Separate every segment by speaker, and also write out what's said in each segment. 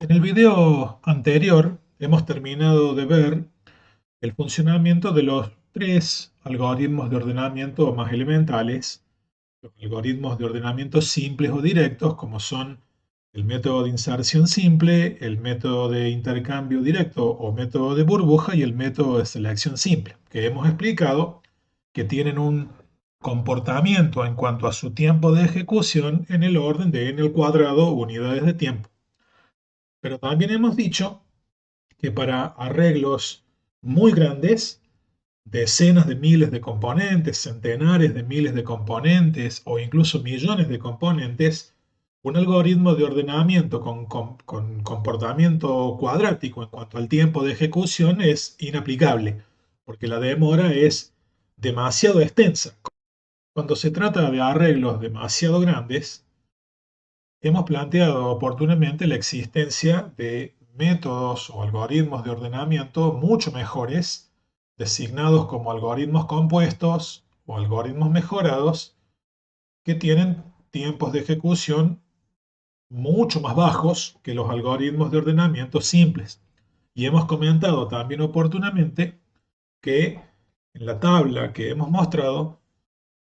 Speaker 1: En el video anterior hemos terminado de ver el funcionamiento de los tres algoritmos de ordenamiento más elementales, los algoritmos de ordenamiento simples o directos, como son el método de inserción simple, el método de intercambio directo o método de burbuja y el método de selección simple, que hemos explicado que tienen un comportamiento en cuanto a su tiempo de ejecución en el orden de n al cuadrado unidades de tiempo. Pero también hemos dicho que para arreglos muy grandes, decenas de miles de componentes, centenares de miles de componentes o incluso millones de componentes, un algoritmo de ordenamiento con comportamiento cuadrático en cuanto al tiempo de ejecución es inaplicable, porque la demora es demasiado extensa. Cuando se trata de arreglos demasiado grandes, hemos planteado oportunamente la existencia de métodos o algoritmos de ordenamiento mucho mejores, designados como algoritmos compuestos o algoritmos mejorados, que tienen tiempos de ejecución mucho más bajos que los algoritmos de ordenamiento simples. Y hemos comentado también oportunamente que en la tabla que hemos mostrado,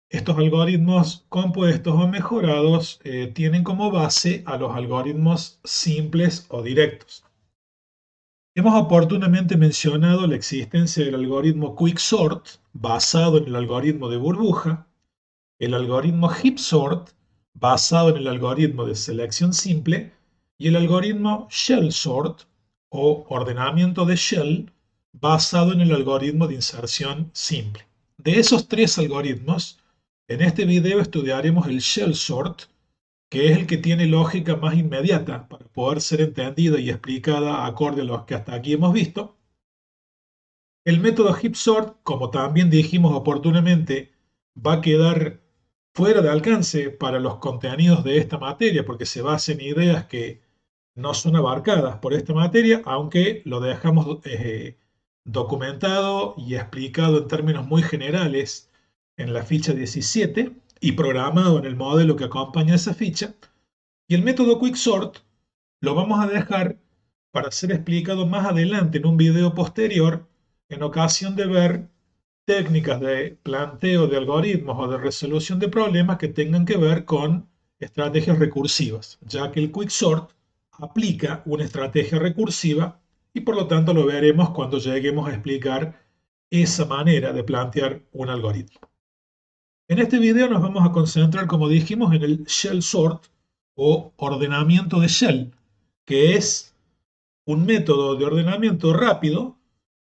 Speaker 1: estos algoritmos compuestos o mejorados tienen como base a los algoritmos simples o directos. Hemos oportunamente mencionado la existencia del algoritmo Quicksort, basado en el algoritmo de burbuja, el algoritmo HeapSort, basado en el algoritmo de selección simple, y el algoritmo ShellSort, o ordenamiento de shell, basado en el algoritmo de inserción simple. De esos tres algoritmos, en este video estudiaremos el ShellSort, que es el que tiene lógica más inmediata para poder ser entendida y explicada acorde a los que hasta aquí hemos visto. El método HeapSort, como también dijimos oportunamente, va a quedar fuera de alcance para los contenidos de esta materia porque se basa en ideas que no son abarcadas por esta materia, aunque lo dejamos documentado y explicado en términos muy generales en la ficha 17 y programado en el modelo que acompaña esa ficha. Y el método Quicksort lo vamos a dejar para ser explicado más adelante en un video posterior en ocasión de ver técnicas de planteo de algoritmos o de resolución de problemas que tengan que ver con estrategias recursivas, ya que el Quicksort aplica una estrategia recursiva y por lo tanto lo veremos cuando lleguemos a explicar esa manera de plantear un algoritmo. En este video nos vamos a concentrar, como dijimos, en el shell sort o ordenamiento de shell, que es un método de ordenamiento rápido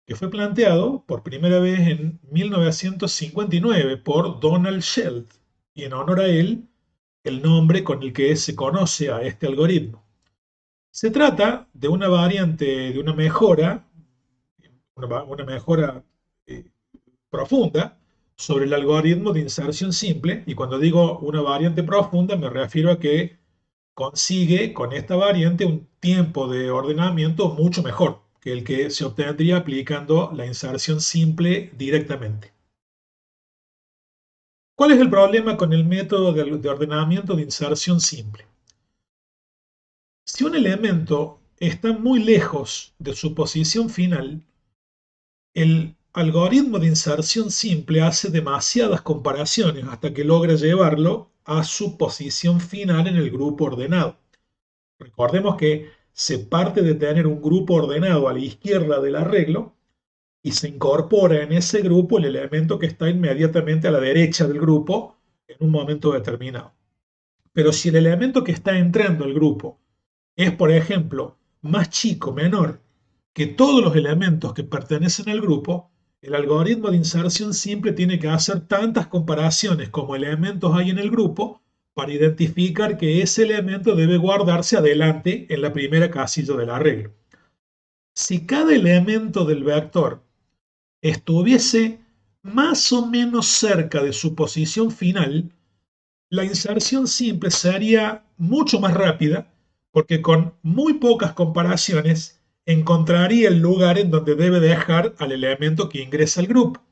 Speaker 1: que fue planteado por primera vez en 1959 por Donald Shell, y en honor a él, el nombre con el que se conoce a este algoritmo. Se trata de una variante, de una mejora eh, profunda sobre el algoritmo de inserción simple, y cuando digo una variante profunda me refiero a que consigue con esta variante un tiempo de ordenamiento mucho mejor que el que se obtendría aplicando la inserción simple directamente. ¿Cuál es el problema con el método de ordenamiento de inserción simple? Si un elemento está muy lejos de su posición final, el algoritmo de inserción simple hace demasiadas comparaciones hasta que logra llevarlo a su posición final en el grupo ordenado. Recordemos que se parte de tener un grupo ordenado a la izquierda del arreglo y se incorpora en ese grupo el elemento que está inmediatamente a la derecha del grupo en un momento determinado. Pero si el elemento que está entrando al grupo es, por ejemplo, más chico, menor que todos los elementos que pertenecen al grupo, el algoritmo de inserción simple tiene que hacer tantas comparaciones como elementos hay en el grupo para identificar que ese elemento debe guardarse adelante en la primera casilla del arreglo. Si cada elemento del vector estuviese más o menos cerca de su posición final, la inserción simple sería mucho más rápida porque con muy pocas comparaciones encontraría el lugar en donde debe dejar al elemento que ingresa al grupo.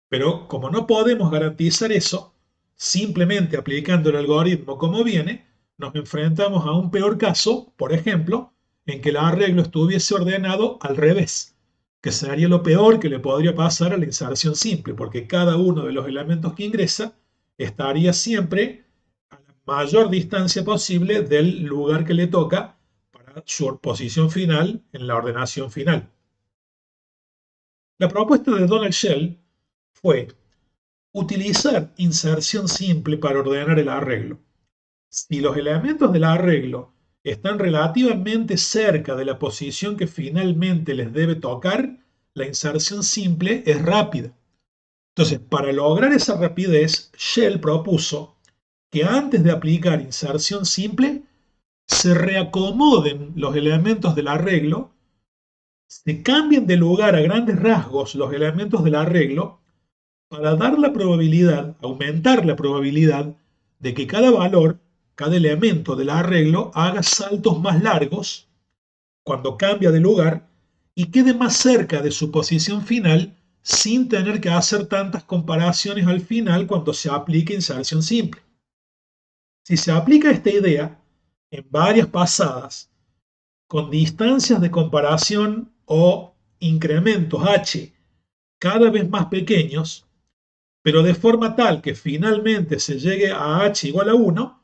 Speaker 1: Pero como no podemos garantizar eso, simplemente aplicando el algoritmo como viene, nos enfrentamos a un peor caso, por ejemplo, en que el arreglo estuviese ordenado al revés, que sería lo peor que le podría pasar a la inserción simple, porque cada uno de los elementos que ingresa estaría siempre a la mayor distancia posible del lugar que le toca para su posición final en la ordenación final. La propuesta de Donald Shell fue utilizar inserción simple para ordenar el arreglo. Si los elementos del arreglo están relativamente cerca de la posición que finalmente les debe tocar, la inserción simple es rápida. Entonces, para lograr esa rapidez, Shell propuso que antes de aplicar inserción simple, se reacomoden los elementos del arreglo, se cambien de lugar a grandes rasgos los elementos del arreglo para dar la probabilidad, aumentar la probabilidad de que cada valor, cada elemento del arreglo haga saltos más largos cuando cambia de lugar y quede más cerca de su posición final sin tener que hacer tantas comparaciones al final cuando se aplique inserción simple. Si se aplica esta idea en varias pasadas, con distancias de comparación o incrementos h cada vez más pequeños, pero de forma tal que finalmente se llegue a h igual a 1,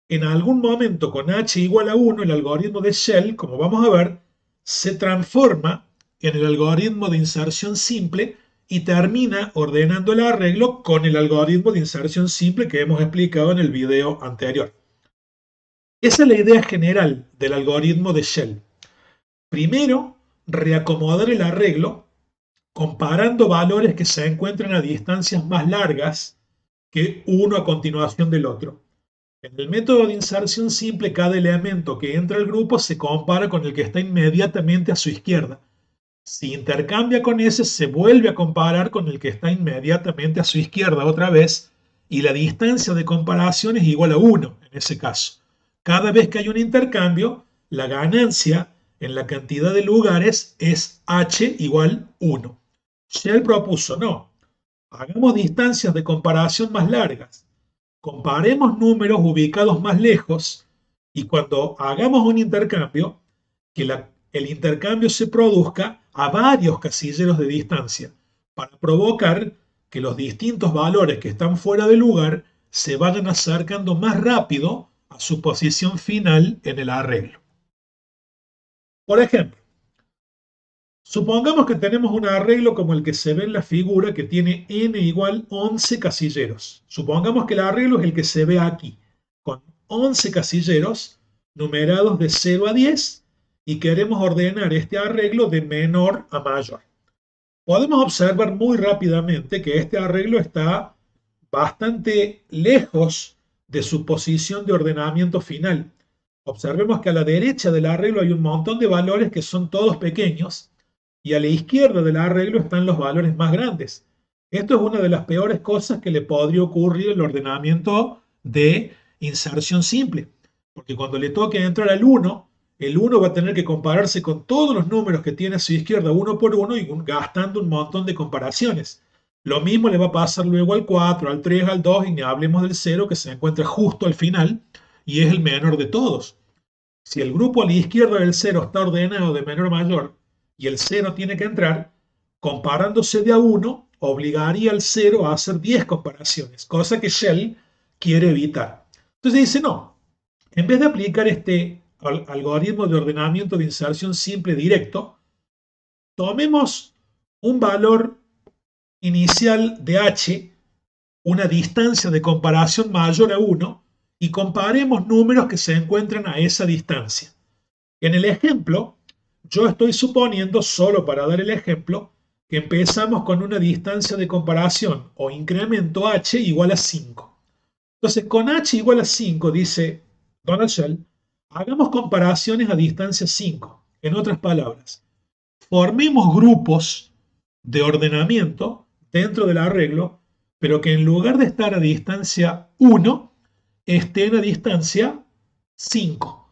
Speaker 1: en algún momento con h igual a 1, el algoritmo de Shell, como vamos a ver, se transforma en el algoritmo de inserción simple y termina ordenando el arreglo con el algoritmo de inserción simple que hemos explicado en el video anterior. Esa es la idea general del algoritmo de Shell. Primero, reacomodar el arreglo comparando valores que se encuentran a distancias más largas que uno a continuación del otro. En el método de inserción simple, cada elemento que entra al grupo se compara con el que está inmediatamente a su izquierda. Si intercambia con ese, se vuelve a comparar con el que está inmediatamente a su izquierda otra vez, y la distancia de comparación es igual a 1 en ese caso. Cada vez que hay un intercambio, la ganancia en la cantidad de lugares es h igual 1. Shell propuso, no, hagamos distancias de comparación más largas, comparemos números ubicados más lejos y cuando hagamos un intercambio, que el intercambio se produzca a varios casilleros de distancia para provocar que los distintos valores que están fuera de lugar se vayan acercando más rápido a su posición final en el arreglo. Por ejemplo, supongamos que tenemos un arreglo como el que se ve en la figura que tiene n igual 11 casilleros. Supongamos que el arreglo es el que se ve aquí, con 11 casilleros numerados de 0 a 10 y queremos ordenar este arreglo de menor a mayor. Podemos observar muy rápidamente que este arreglo está bastante lejos de su posición de ordenamiento final. Observemos que a la derecha del arreglo hay un montón de valores que son todos pequeños y a la izquierda del arreglo están los valores más grandes. Esto es una de las peores cosas que le podría ocurrir al ordenamiento de inserción simple, porque cuando le toque entrar al 1, el 1 va a tener que compararse con todos los números que tiene a su izquierda uno por uno y gastando un montón de comparaciones. Lo mismo le va a pasar luego al 4, al 3, al 2 y ni hablemos del 0 que se encuentra justo al final y es el menor de todos. Si el grupo a la izquierda del 0 está ordenado de menor a mayor y el 0 tiene que entrar, comparándose de a 1 obligaría al 0 a hacer 10 comparaciones, cosa que Shell quiere evitar. Entonces dice, no, en vez de aplicar este algoritmo de ordenamiento de inserción simple directo, tomemos un valor inicial de h, una distancia de comparación mayor a 1, y comparemos números que se encuentran a esa distancia. En el ejemplo, yo estoy suponiendo, solo para dar el ejemplo, que empezamos con una distancia de comparación o incremento h igual a 5. Entonces, con h igual a 5, dice Donald Shell, hagamos comparaciones a distancia 5. En otras palabras, formemos grupos de ordenamiento dentro del arreglo, pero que en lugar de estar a distancia 1, estén a distancia 5.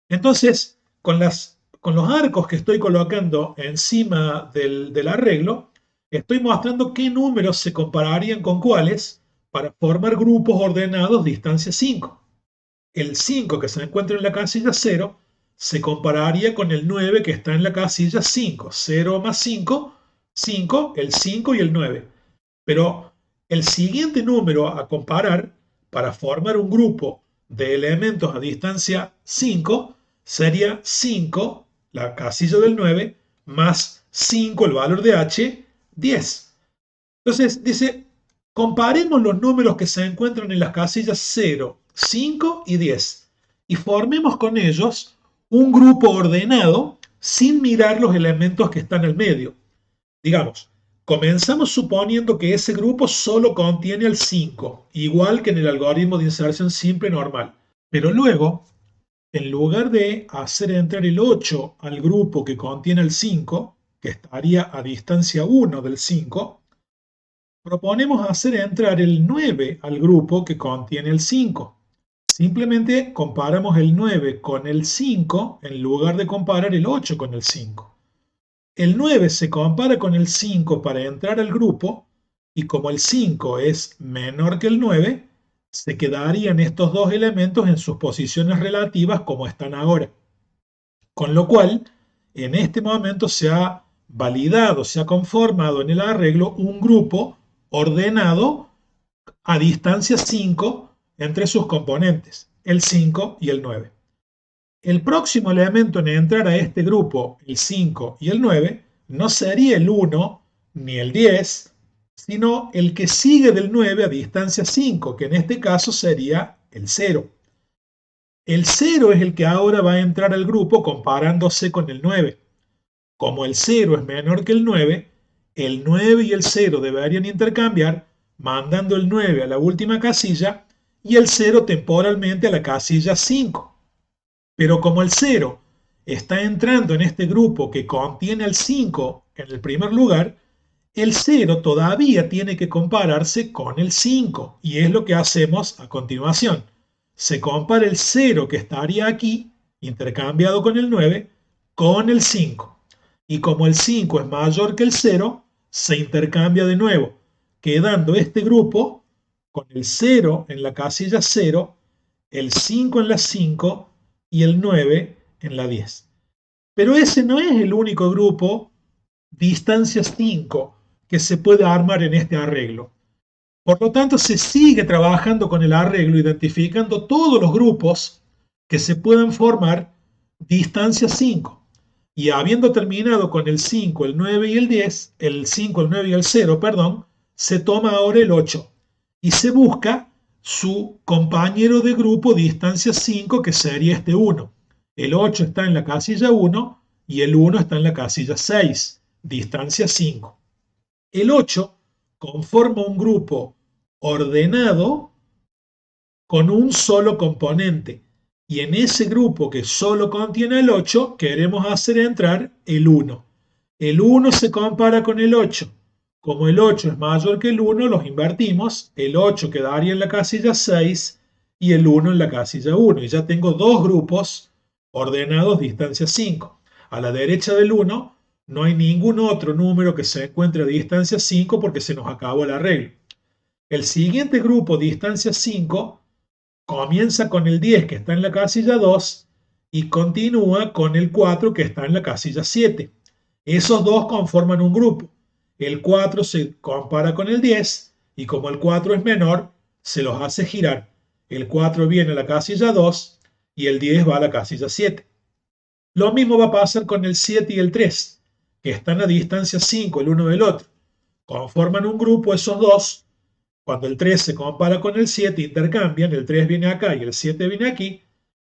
Speaker 1: Entonces, con los arcos que estoy colocando encima del arreglo, estoy mostrando qué números se compararían con cuáles para formar grupos ordenados distancia 5. El 5 que se encuentra en la casilla 0 se compararía con el 9 que está en la casilla 5. 0 más 5, 5, el 5 y el 9. Pero el siguiente número a comparar para formar un grupo de elementos a distancia 5 sería 5, la casilla del 9, más 5, el valor de h, 10. Entonces dice, comparemos los números que se encuentran en las casillas 0, 5 y 10 y formemos con ellos un grupo ordenado sin mirar los elementos que están al medio. Digamos, comenzamos suponiendo que ese grupo solo contiene el 5, igual que en el algoritmo de inserción simple normal. Pero luego, en lugar de hacer entrar el 8 al grupo que contiene el 5, que estaría a distancia 1 del 5, proponemos hacer entrar el 9 al grupo que contiene el 5. Simplemente comparamos el 9 con el 5 en lugar de comparar el 8 con el 5. El 9 se compara con el 5 para entrar al grupo y como el 5 es menor que el 9, se quedarían estos dos elementos en sus posiciones relativas como están ahora. Con lo cual, en este momento se ha validado, se ha conformado en el arreglo un grupo ordenado a distancia 5 entre sus componentes, el 5 y el 9. El próximo elemento en entrar a este grupo, el 5 y el 9, no sería el 1 ni el 10, sino el que sigue del 9 a distancia 5, que en este caso sería el 0. El 0 es el que ahora va a entrar al grupo comparándose con el 9. Como el 0 es menor que el 9 y el 0 deberían intercambiar, mandando el 9 a la última casilla y el 0 temporalmente a la casilla 5. Pero como el 0 está entrando en este grupo que contiene el 5 en el primer lugar, el 0 todavía tiene que compararse con el 5 y es lo que hacemos a continuación. Se compara el 0 que estaría aquí, intercambiado con el 9, con el 5. Y como el 5 es mayor que el 0, se intercambia de nuevo, quedando este grupo con el 0 en la casilla 0, el 5 en la 5 y el 9 en la 10. Pero ese no es el único grupo distancia 5 que se puede armar en este arreglo. Por lo tanto, se sigue trabajando con el arreglo, identificando todos los grupos que se puedan formar distancia 5. Y habiendo terminado con el 5, el 9 y el 10, el 5, el 9 y el 0, perdón, se toma ahora el 8 y se busca su compañero de grupo distancia 5, que sería este 1. El 8 está en la casilla 1 y el 1 está en la casilla 6, distancia 5. El 8 conforma un grupo ordenado con un solo componente. Y en ese grupo que solo contiene el 8, queremos hacer entrar el 1. El 1 se compara con el 8. Como el 8 es mayor que el 1, los invertimos. El 8 quedaría en la casilla 6 y el 1 en la casilla 1. Y ya tengo dos grupos ordenados distancia 5. A la derecha del 1 no hay ningún otro número que se encuentre a distancia 5 porque se nos acabó el arreglo. El siguiente grupo, distancia 5, comienza con el 10 que está en la casilla 2 y continúa con el 4 que está en la casilla 7. Esos dos conforman un grupo. El 4 se compara con el 10 y como el 4 es menor, se los hace girar. El 4 viene a la casilla 2 y el 10 va a la casilla 7. Lo mismo va a pasar con el 7 y el 3, que están a distancia 5 el uno del otro. Conforman un grupo esos dos. Cuando el 3 se compara con el 7, intercambian, el 3 viene acá y el 7 viene aquí,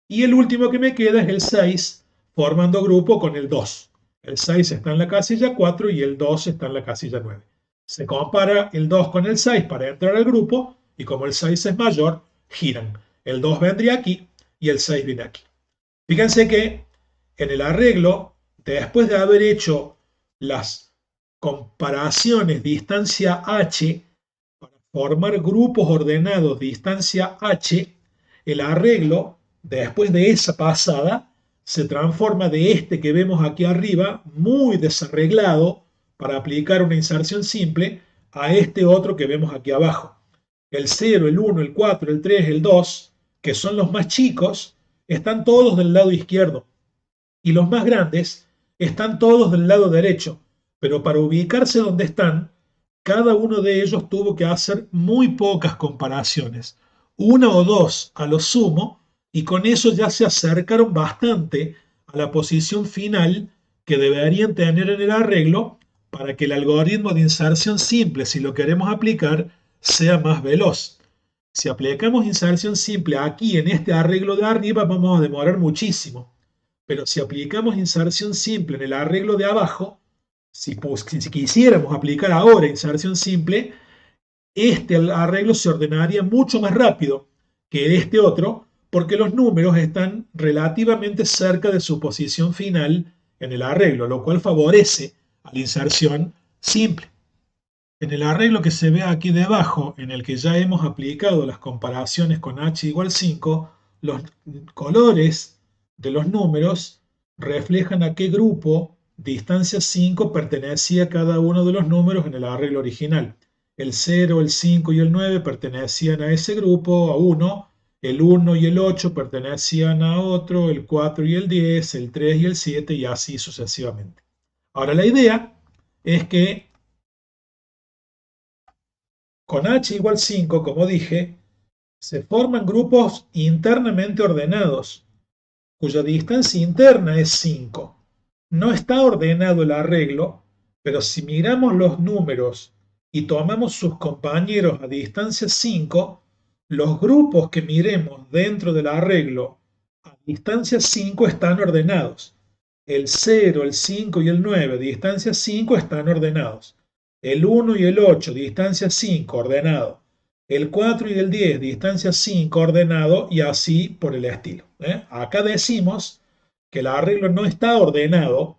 Speaker 1: y el último que me queda es el 6, formando grupo con el 2. El 6 está en la casilla 4 y el 2 está en la casilla 9. Se compara el 2 con el 6 para entrar al grupo, y como el 6 es mayor, giran. El 2 vendría aquí y el 6 viene aquí. Fíjense que en el arreglo, después de haber hecho las comparaciones distancia h, formar grupos ordenados distancia h, el arreglo, después de esa pasada, se transforma de este que vemos aquí arriba, muy desarreglado, para aplicar una inserción simple, a este otro que vemos aquí abajo. El 0, el 1, el 4, el 3, el 2, que son los más chicos, están todos del lado izquierdo. y los más grandes están todos del lado derecho, pero para ubicarse donde están, cada uno de ellos tuvo que hacer muy pocas comparaciones, una o dos a lo sumo, y con eso ya se acercaron bastante a la posición final que deberían tener en el arreglo para que el algoritmo de inserción simple, si lo queremos aplicar, sea más veloz. Si aplicamos inserción simple aquí en este arreglo de arriba, vamos a demorar muchísimo. Pero si aplicamos inserción simple en el arreglo de abajo, si quisiéramos aplicar ahora inserción simple, este arreglo se ordenaría mucho más rápido que este otro, porque los números están relativamente cerca de su posición final en el arreglo, lo cual favorece a la inserción simple. En el arreglo que se ve aquí debajo, en el que ya hemos aplicado las comparaciones con h igual 5, los colores de los números reflejan a qué grupo distancia 5 pertenecía cada uno de los números en el arreglo original. El 0, el 5 y el 9 pertenecían a ese grupo, a 1, el 1 y el 8 pertenecían a otro, el 4 y el 10, el 3 y el 7 y así sucesivamente. Ahora la idea es que con h igual 5, como dije, se forman grupos internamente ordenados, cuya distancia interna es 5. No está ordenado el arreglo, pero si miramos los números y tomamos sus compañeros a distancia 5, los grupos que miremos dentro del arreglo a distancia 5 están ordenados. El 0, el 5 y el 9 a distancia 5 están ordenados. El 1 y el 8, distancia 5, ordenado. El 4 y el 10, distancia 5, ordenado, y así por el estilo. Acá decimos que el arreglo no está ordenado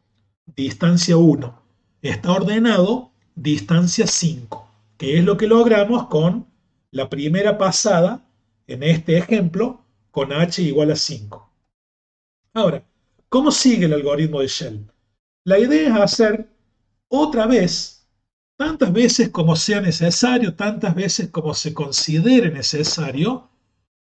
Speaker 1: distancia 1, está ordenado distancia 5, que es lo que logramos con la primera pasada, en este ejemplo, con h igual a 5. Ahora, ¿cómo sigue el algoritmo de Shell? La idea es hacer otra vez, tantas veces como sea necesario, tantas veces como se considere necesario,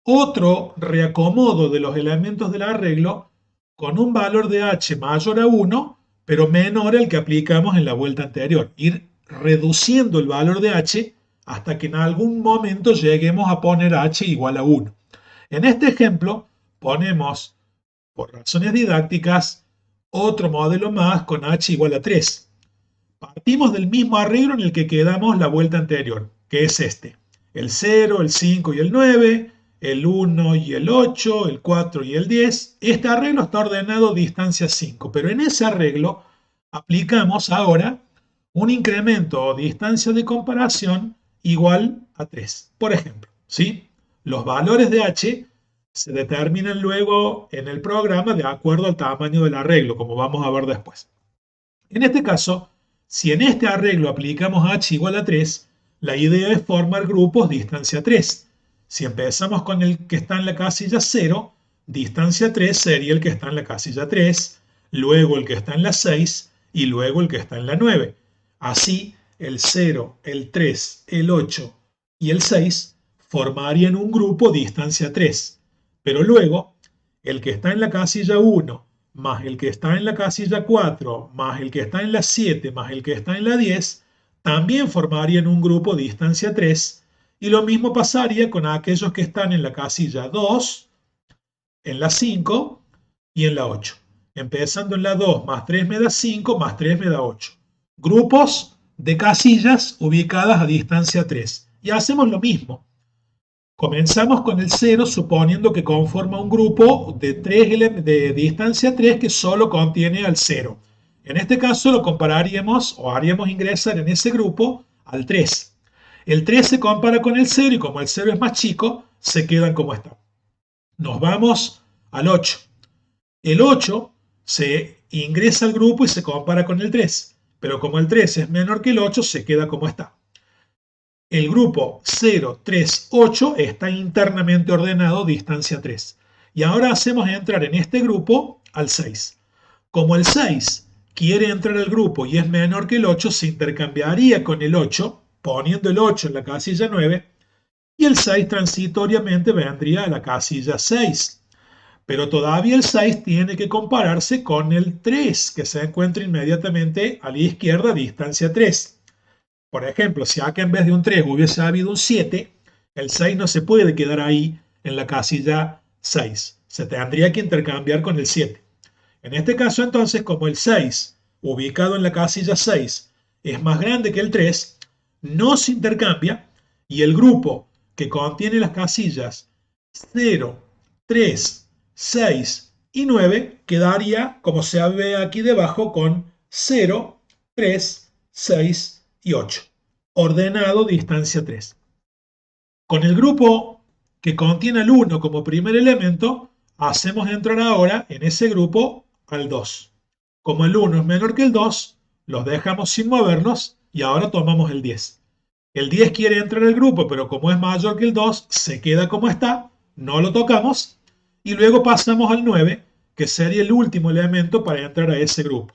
Speaker 1: otro reacomodo de los elementos del arreglo con un valor de h mayor a 1, pero menor al que aplicamos en la vuelta anterior. Ir reduciendo el valor de h hasta que en algún momento lleguemos a poner h igual a 1. En este ejemplo ponemos, por razones didácticas, otro modelo más con h igual a 3. Partimos del mismo arreglo en el que quedamos la vuelta anterior, que es este. El 0, el 5 y el 9, el 1 y el 8, el 4 y el 10. Este arreglo está ordenado distancia 5, pero en ese arreglo aplicamos ahora un incremento o distancia de comparación igual a 3. Por ejemplo, ¿sí? Los valores de h se determinan luego en el programa de acuerdo al tamaño del arreglo, como vamos a ver después. En este caso, si en este arreglo aplicamos h igual a 3, la idea es formar grupos distancia 3. Si empezamos con el que está en la casilla 0, distancia 3 sería el que está en la casilla 3, luego el que está en la 6 y luego el que está en la 9. Así, el 0, el 3, el 8 y el 6 formarían un grupo distancia 3. Pero luego, el que está en la casilla 1, más el que está en la casilla 4, más el que está en la 7, más el que está en la 10, también formarían un grupo distancia 3, y lo mismo pasaría con aquellos que están en la casilla 2, en la 5 y en la 8. Empezando en la 2, más 3 me da 5, más 3 me da 8. Grupos de casillas ubicadas a distancia 3. Y hacemos lo mismo. Comenzamos con el 0 suponiendo que conforma un grupo de distancia 3 que solo contiene al 0. En este caso lo compararíamos o haríamos ingresar en ese grupo al 3. El 3 se compara con el 0 y como el 0 es más chico, se quedan como están. Nos vamos al 8. El 8 se ingresa al grupo y se compara con el 3. Pero como el 3 es menor que el 8, se queda como está. El grupo 0, 3, 8 está internamente ordenado distancia 3. Y ahora hacemos entrar en este grupo al 6. Como el 6 quiere entrar al grupo y es menor que el 8, se intercambiaría con el 8, poniendo el 8 en la casilla 9, y el 6 transitoriamente vendría a la casilla 6. pero todavía el 6 tiene que compararse con el 3, que se encuentra inmediatamente a la izquierda, distancia 3. Por ejemplo, si acá en vez de un 3 hubiese habido un 7, el 6 no se puede quedar ahí en la casilla 6. Se tendría que intercambiar con el 7. En este caso, entonces, como el 6, ubicado en la casilla 6, es más grande que el 3, no se intercambia y el grupo que contiene las casillas 0, 3, 6 y 9 quedaría, como se ve aquí debajo, con 0, 3, 6 y 8. Ordenado distancia 3. Con el grupo que contiene el 1 como primer elemento, hacemos entrar ahora en ese grupo al 2. Como el 1 es menor que el 2, los dejamos sin movernos y ahora tomamos el 10. El 10 quiere entrar al grupo, pero como es mayor que el 2, se queda como está, no lo tocamos y luego pasamos al 9, que sería el último elemento para entrar a ese grupo.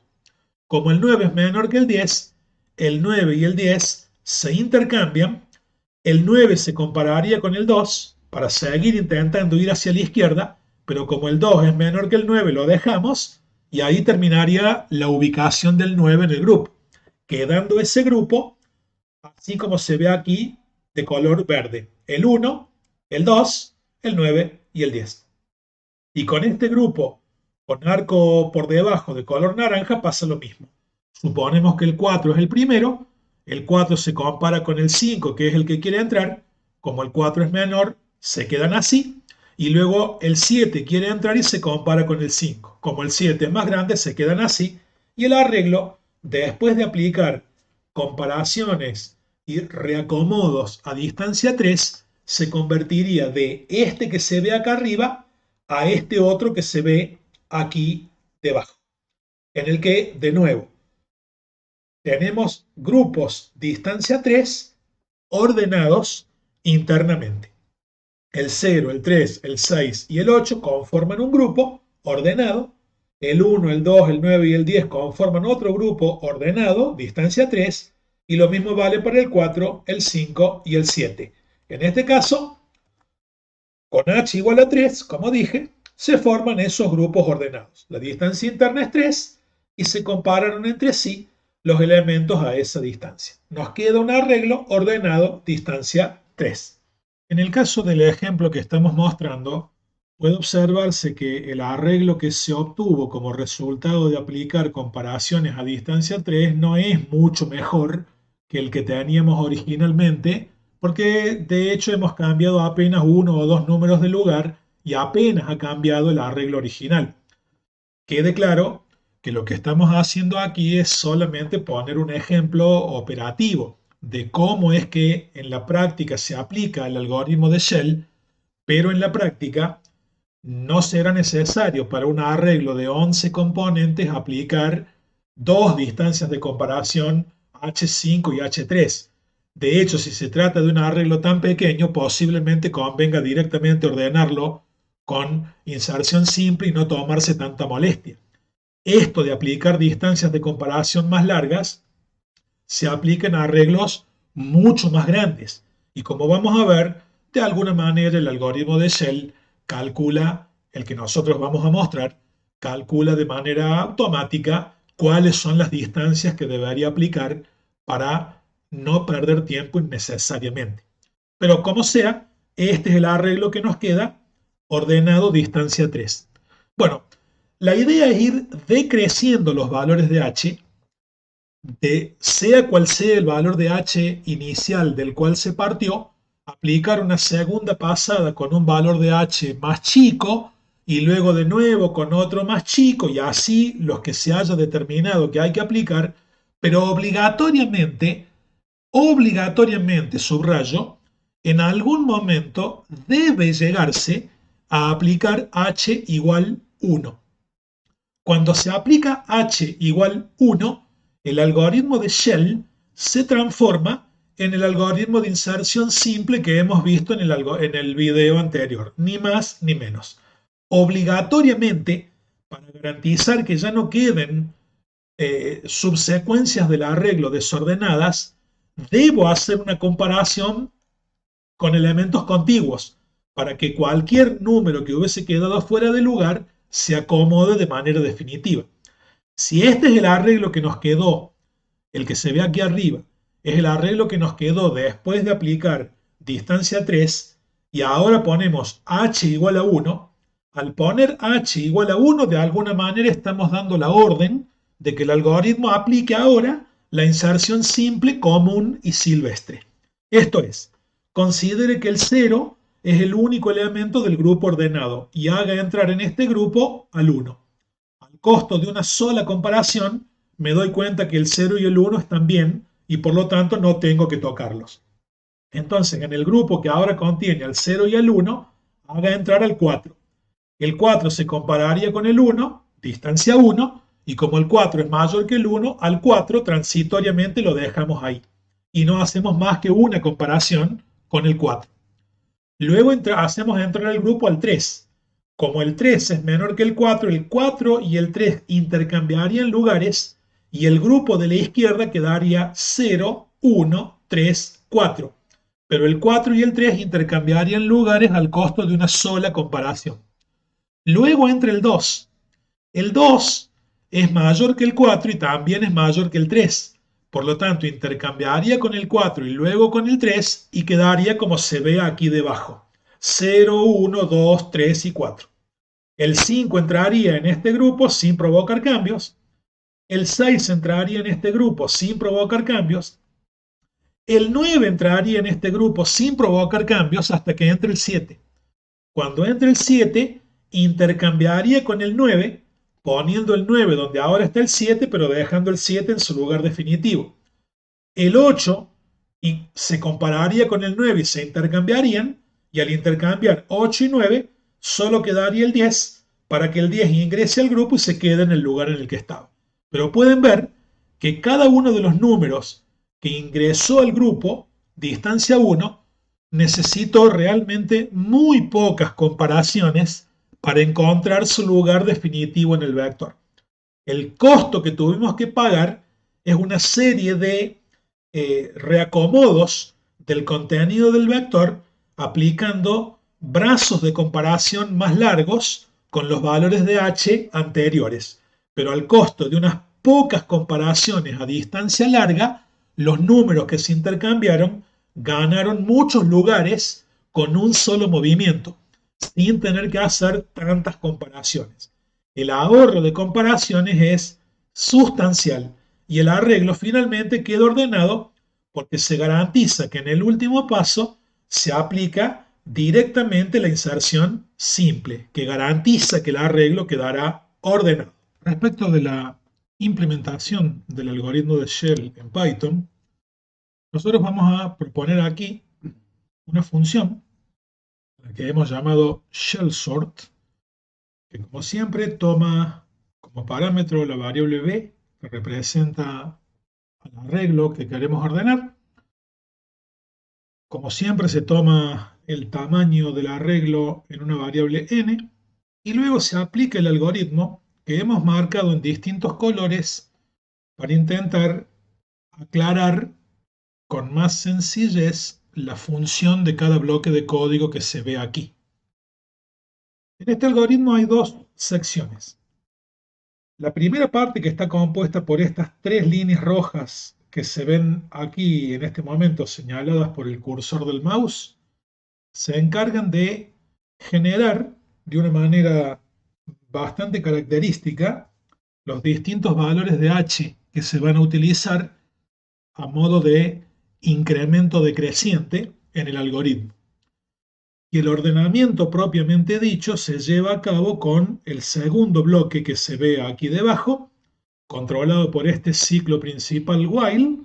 Speaker 1: Como el 9 es menor que el 9 y el 10 se intercambian, el 9 se compararía con el 2 para seguir intentando ir hacia la izquierda, pero como el 2 es menor que el 9 lo dejamos y ahí terminaría la ubicación del 9 en el grupo, quedando ese grupo así como se ve aquí de color verde, el 1, el 2, el 9 y el 10. Y con este grupo con arco por debajo de color naranja pasa lo mismo. Suponemos que el 4 es el primero, el 4 se compara con el 5, que es el que quiere entrar, como el 4 es menor, se quedan así, y luego el 7 quiere entrar y se compara con el 5. Como el 7 es más grande, se quedan así, y el arreglo, después de aplicar comparaciones y reacomodos a distancia 3, se convertiría de este que se ve acá arriba a este otro que se ve aquí debajo, en el que, de nuevo, tenemos grupos distancia 3 ordenados internamente. El 0, el 3, el 6 y el 8 conforman un grupo ordenado. El 1, el 2, el 9 y el 10 conforman otro grupo ordenado, distancia 3. Y lo mismo vale para el 4, el 5 y el 7. En este caso, con h igual a 3, como dije, se forman esos grupos ordenados. La distancia interna es 3 y se comparan entre sí los elementos a esa distancia. Nos queda un arreglo ordenado distancia 3. En el caso del ejemplo que estamos mostrando, puede observarse que el arreglo que se obtuvo como resultado de aplicar comparaciones a distancia 3 no es mucho mejor que el que teníamos originalmente, porque de hecho hemos cambiado apenas uno o dos números de lugar y apenas ha cambiado el arreglo original. Quede claro que lo que estamos haciendo aquí es solamente poner un ejemplo operativo de cómo es que en la práctica se aplica el algoritmo de Shell, pero en la práctica no será necesario para un arreglo de 11 componentes aplicar dos distancias de comparación H5 y H3. De hecho, si se trata de un arreglo tan pequeño, posiblemente convenga directamente ordenarlo con inserción simple y no tomarse tanta molestia. Esto de aplicar distancias de comparación más largas se aplica en arreglos mucho más grandes. Y como vamos a ver, de alguna manera el algoritmo de Shell calcula, el que nosotros vamos a mostrar, calcula de manera automática cuáles son las distancias que debería aplicar para no perder tiempo innecesariamente. Pero como sea, este es el arreglo que nos queda, ordenado distancia 3. Bueno, la idea es ir decreciendo los valores de h, sea cual sea el valor de h inicial del cual se partió, aplicar una segunda pasada con un valor de h más chico y luego de nuevo con otro más chico y así los que se haya determinado que hay que aplicar, pero obligatoriamente, subrayo, en algún momento debe llegarse a aplicar h igual 1. Cuando se aplica h igual 1, el algoritmo de Shell se transforma en el algoritmo de inserción simple que hemos visto en el video anterior, ni más ni menos. Obligatoriamente, para garantizar que ya no queden subsecuencias del arreglo desordenadas, debo hacer una comparación con elementos contiguos para que cualquier número que hubiese quedado fuera de lugar se acomode de manera definitiva. Si este es el arreglo que nos quedó, el que se ve aquí arriba, es el arreglo que nos quedó después de aplicar distancia 3 y ahora ponemos h igual a 1, al poner h igual a 1 de alguna manera estamos dando la orden de que el algoritmo aplique ahora la inserción simple, común y silvestre. Esto es, considere que el 0 es el único elemento del grupo ordenado y haga entrar en este grupo al 1. Al costo de una sola comparación, me doy cuenta que el 0 y el 1 están bien y por lo tanto no tengo que tocarlos. Entonces, en el grupo que ahora contiene al 0 y al 1, haga entrar al 4. El 4 se compararía con el 1, distancia 1, y como el 4 es mayor que el 1, al 4 transitoriamente lo dejamos ahí. Y no hacemos más que una comparación con el 4. Luego hacemos entrar al grupo al 3. Como el 3 es menor que el 4 y el 3 intercambiarían lugares y el grupo de la izquierda quedaría 0, 1, 3, 4. Pero el 4 y el 3 intercambiarían lugares al costo de una sola comparación. Luego entra el 2. El 2 es mayor que el 4 y también es mayor que el 3. Por lo tanto, intercambiaría con el 4 y luego con el 3 y quedaría como se ve aquí debajo. 0, 1, 2, 3 y 4. El 5 entraría en este grupo sin provocar cambios. El 6 entraría en este grupo sin provocar cambios. El 9 entraría en este grupo sin provocar cambios hasta que entre el 7. Cuando entre el 7, intercambiaría con el 9, poniendo el 9 donde ahora está el 7, pero dejando el 7 en su lugar definitivo. El 8 se compararía con el 9 y se intercambiarían, y al intercambiar 8 y 9, solo quedaría el 10 para que el 10 ingrese al grupo y se quede en el lugar en el que estaba. Pero pueden ver que cada uno de los números que ingresó al grupo, distancia 1, necesitó realmente muy pocas comparaciones para encontrar su lugar definitivo en el vector. El costo que tuvimos que pagar es una serie de reacomodos del contenido del vector aplicando brazos de comparación más largos con los valores de h anteriores. Pero al costo de unas pocas comparaciones a distancia larga, los números que se intercambiaron ganaron muchos lugares con un solo movimiento, sin tener que hacer tantas comparaciones. El ahorro de comparaciones es sustancial y el arreglo finalmente queda ordenado porque se garantiza que en el último paso se aplica directamente la inserción simple, que garantiza que el arreglo quedará ordenado. Respecto de la implementación del algoritmo de Shell en Python, nosotros vamos a proponer aquí una función que hemos llamado shellSort, que como siempre toma como parámetro la variable b, que representa al arreglo que queremos ordenar. Como siempre se toma el tamaño del arreglo en una variable n, y luego se aplica el algoritmo que hemos marcado en distintos colores para intentar aclarar con más sencillez la función de cada bloque de código que se ve aquí. En este algoritmo hay dos secciones. La primera parte, que está compuesta por estas tres líneas rojas que se ven aquí en este momento señaladas por el cursor del mouse, se encargan de generar de una manera bastante característica los distintos valores de h que se van a utilizar a modo de incremento decreciente en el algoritmo. Y el ordenamiento propiamente dicho se lleva a cabo con el segundo bloque que se ve aquí debajo, controlado por este ciclo principal while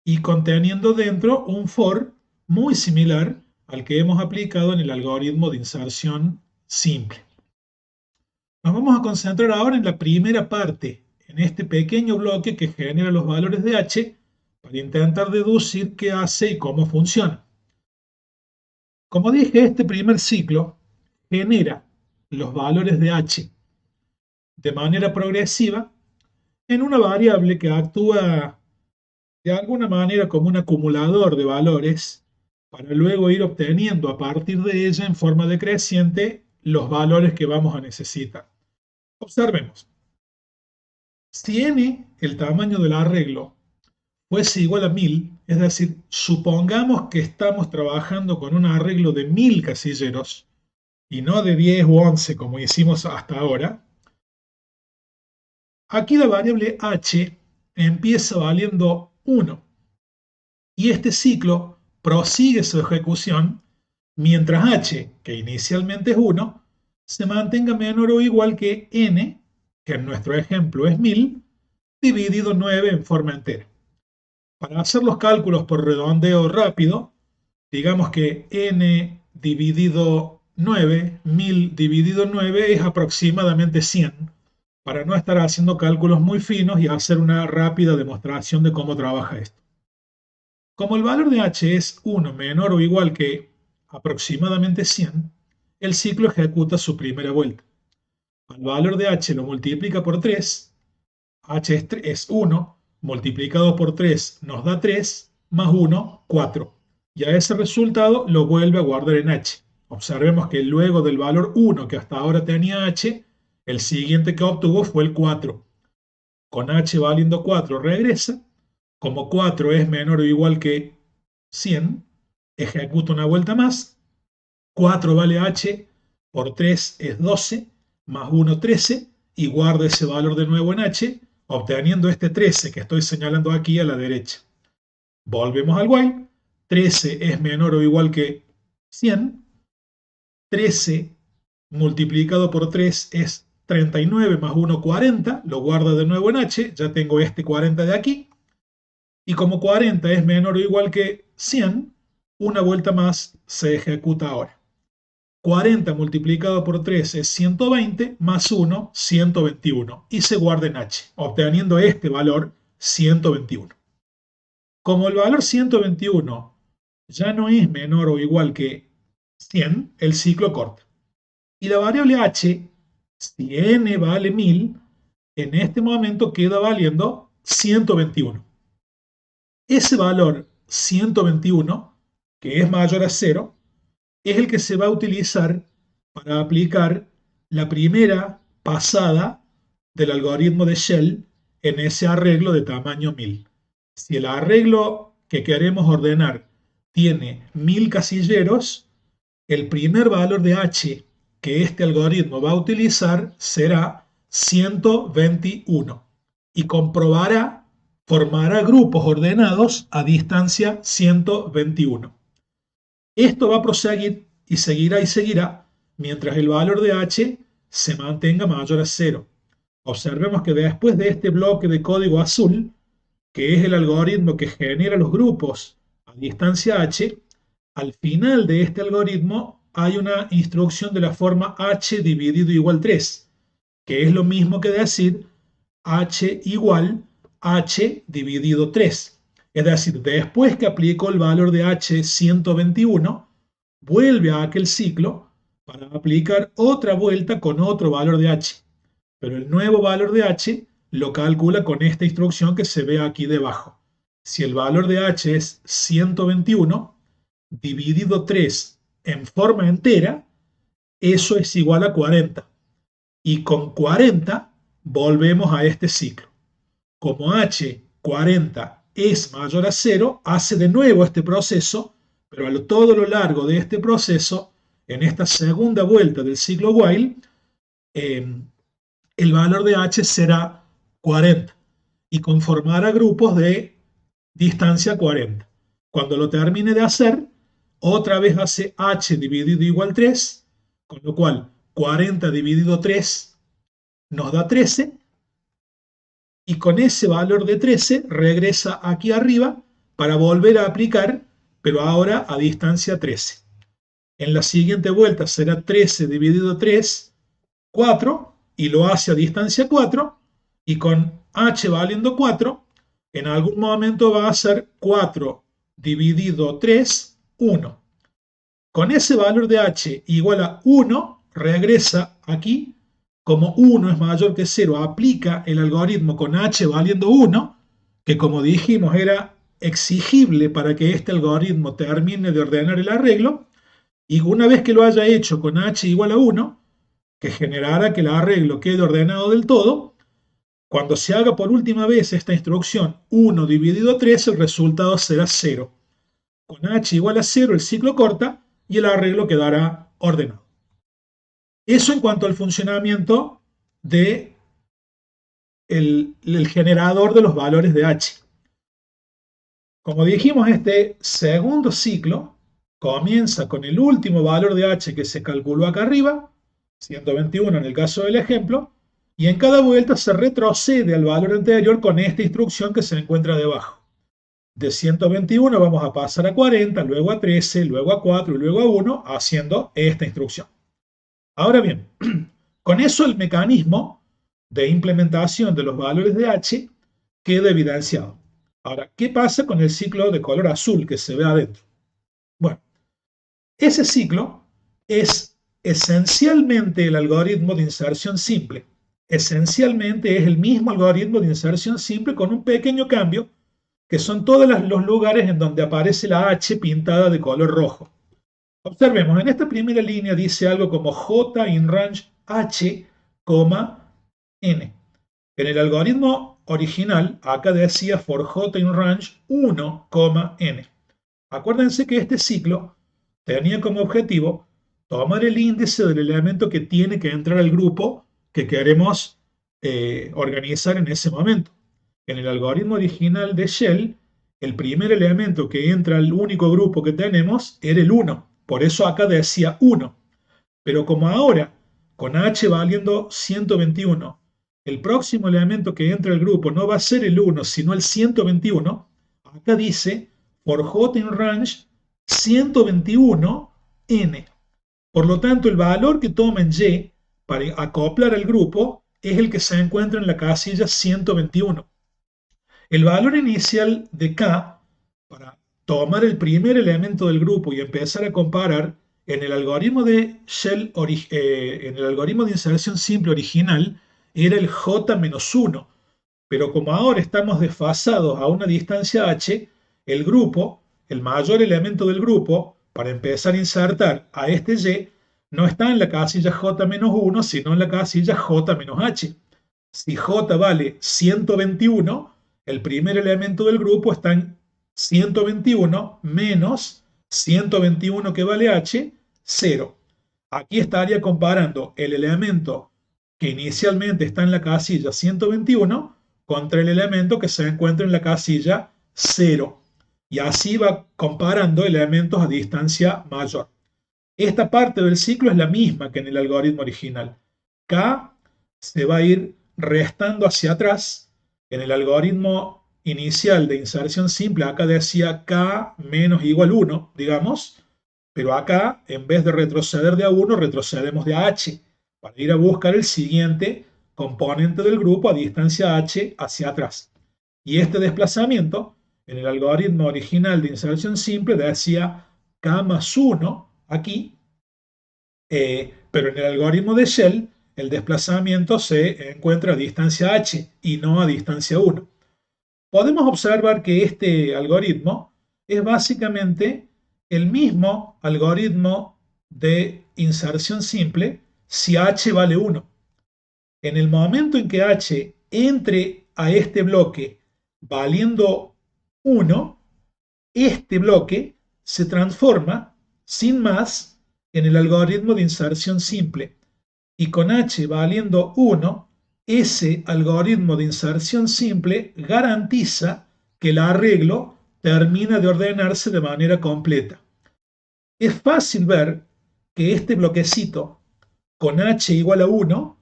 Speaker 1: y conteniendo dentro un for muy similar al que hemos aplicado en el algoritmo de inserción simple. Nos vamos a concentrar ahora en la primera parte, en este pequeño bloque que genera los valores de h para intentar deducir qué hace y cómo funciona. Como dije, este primer ciclo genera los valores de h de manera progresiva en una variable que actúa de alguna manera como un acumulador de valores para luego ir obteniendo a partir de ella en forma decreciente los valores que vamos a necesitar. Observemos. Si n, el tamaño del arreglo, fuese igual a 1000, es decir, supongamos que estamos trabajando con un arreglo de 1000 casilleros y no de 10 u 11 como hicimos hasta ahora, aquí la variable h empieza valiendo 1 y este ciclo prosigue su ejecución mientras h, que inicialmente es 1, se mantenga menor o igual que n, que en nuestro ejemplo es 1000, dividido 9 en forma entera. Para hacer los cálculos por redondeo rápido, digamos que n dividido 9, 1000 dividido 9 es aproximadamente 100, para no estar haciendo cálculos muy finos y hacer una rápida demostración de cómo trabaja esto. Como el valor de h es 1 menor o igual que aproximadamente 100, el ciclo ejecuta su primera vuelta. Al valor de h lo multiplica por 3, h es 1, multiplicado por 3 nos da 3, más 1, 4. Y a ese resultado lo vuelve a guardar en h. Observemos que luego del valor 1 que hasta ahora tenía h, el siguiente que obtuvo fue el 4. Con h valiendo 4 regresa. Como 4 es menor o igual que 100, ejecuta una vuelta más. 4 vale h, por 3 es 12, más 1, 13, y guarda ese valor de nuevo en h, obteniendo este 13 que estoy señalando aquí a la derecha. Volvemos al while. 13 es menor o igual que 100. 13 multiplicado por 3 es 39 más 1, 40. Lo guardo de nuevo en h. Ya tengo este 40 de aquí. Y como 40 es menor o igual que 100, una vuelta más se ejecuta ahora. 40 multiplicado por 3 es 120, más 1, 121. Y se guarda en h, obteniendo este valor 121. Como el valor 121 ya no es menor o igual que 100, el ciclo corta. Y la variable h, si n vale 1000, en este momento queda valiendo 121. Ese valor 121, que es mayor a 0, es el que se va a utilizar para aplicar la primera pasada del algoritmo de Shell en ese arreglo de tamaño 1000. Si el arreglo que queremos ordenar tiene 1000 casilleros, el primer valor de h que este algoritmo va a utilizar será 121 y formará grupos ordenados a distancia 121. Esto va a proseguir y seguirá mientras el valor de h se mantenga mayor a 0. Observemos que después de este bloque de código azul, que es el algoritmo que genera los grupos a distancia h, al final de este algoritmo hay una instrucción de la forma h dividido igual 3, que es lo mismo que decir h igual h dividido 3. Es decir, después que aplicó el valor de h 121, vuelve a aquel ciclo para aplicar otra vuelta con otro valor de h. Pero el nuevo valor de h lo calcula con esta instrucción que se ve aquí debajo. Si el valor de h es 121, dividido 3 en forma entera, eso es igual a 40. Y con 40 volvemos a este ciclo. Como h 40 es mayor a 0, hace de nuevo este proceso, pero a todo lo largo de este proceso, en esta segunda vuelta del ciclo while, el valor de h será 40 y conformará grupos de distancia 40. Cuando lo termine de hacer, otra vez hace h dividido igual 3, con lo cual 40 dividido 3 nos da 13, y con ese valor de 13 regresa aquí arriba para volver a aplicar, pero ahora a distancia 13. En la siguiente vuelta será 13 dividido 3, 4, y lo hace a distancia 4, y con h valiendo 4, en algún momento va a ser 4 dividido 3, 1. Con ese valor de h igual a 1, regresa aquí. Como 1 es mayor que 0, aplica el algoritmo con h valiendo 1, que como dijimos era exigible para que este algoritmo termine de ordenar el arreglo, y una vez que lo haya hecho con h igual a 1, que generará que el arreglo quede ordenado del todo, cuando se haga por última vez esta instrucción 1 dividido 3, el resultado será 0. Con h igual a 0 el ciclo corta y el arreglo quedará ordenado. Eso en cuanto al funcionamiento del generador de los valores de h. Como dijimos, este segundo ciclo comienza con el último valor de h que se calculó acá arriba, 121 en el caso del ejemplo, y en cada vuelta se retrocede al valor anterior con esta instrucción que se encuentra debajo. De 121 vamos a pasar a 40, luego a 13, luego a 4 y luego a 1, haciendo esta instrucción. Ahora bien, con eso el mecanismo de implementación de los valores de h queda evidenciado. Ahora, ¿qué pasa con el ciclo de color azul que se ve adentro? Bueno, ese ciclo es esencialmente el algoritmo de inserción simple. Esencialmente es el mismo algoritmo de inserción simple con un pequeño cambio, que son todos los lugares en donde aparece la h pintada de color rojo. Observemos, en esta primera línea dice algo como j in range h, n. En el algoritmo original, acá decía for j in range 1, n. Acuérdense que este ciclo tenía como objetivo tomar el índice del elemento que tiene que entrar al grupo que queremos organizar en ese momento. En el algoritmo original de Shell, el primer elemento que entra al único grupo que tenemos era el 1. Por eso acá decía 1. Pero como ahora, con h valiendo 121, el próximo elemento que entra al grupo no va a ser el 1, sino el 121, acá dice for j in range 121n. Por lo tanto, el valor que toma en y para acoplar al grupo es el que se encuentra en la casilla 121. El valor inicial de k, para tomar el primer elemento del grupo y empezar a comparar, en el algoritmo de Shell, en el algoritmo de inserción simple original, era el j-1. Pero como ahora estamos desfasados a una distancia h, el grupo, el mayor elemento del grupo, para empezar a insertar a este y, no está en la casilla j-1, sino en la casilla j-h. Si j vale 121, el primer elemento del grupo está en 121 menos 121 que vale h, 0. Aquí estaría comparando el elemento que inicialmente está en la casilla 121 contra el elemento que se encuentra en la casilla 0. Y así va comparando elementos a distancia mayor. Esta parte del ciclo es la misma que en el algoritmo original. K se va a ir restando hacia atrás. En el algoritmo inicial de inserción simple, acá decía K menos igual 1, digamos, pero acá, en vez de retroceder de a 1, retrocedemos de a h, para ir a buscar el siguiente componente del grupo a distancia h hacia atrás. Y este desplazamiento, en el algoritmo original de inserción simple, decía K más 1 aquí, pero en el algoritmo de Shell, el desplazamiento se encuentra a distancia h y no a distancia 1. Podemos observar que este algoritmo es básicamente el mismo algoritmo de inserción simple si h vale 1. En el momento en que h entre a este bloque valiendo 1, este bloque se transforma sin más en el algoritmo de inserción simple. Y con h valiendo 1, ese algoritmo de inserción simple garantiza que el arreglo termina de ordenarse de manera completa. Es fácil ver que este bloquecito con h igual a 1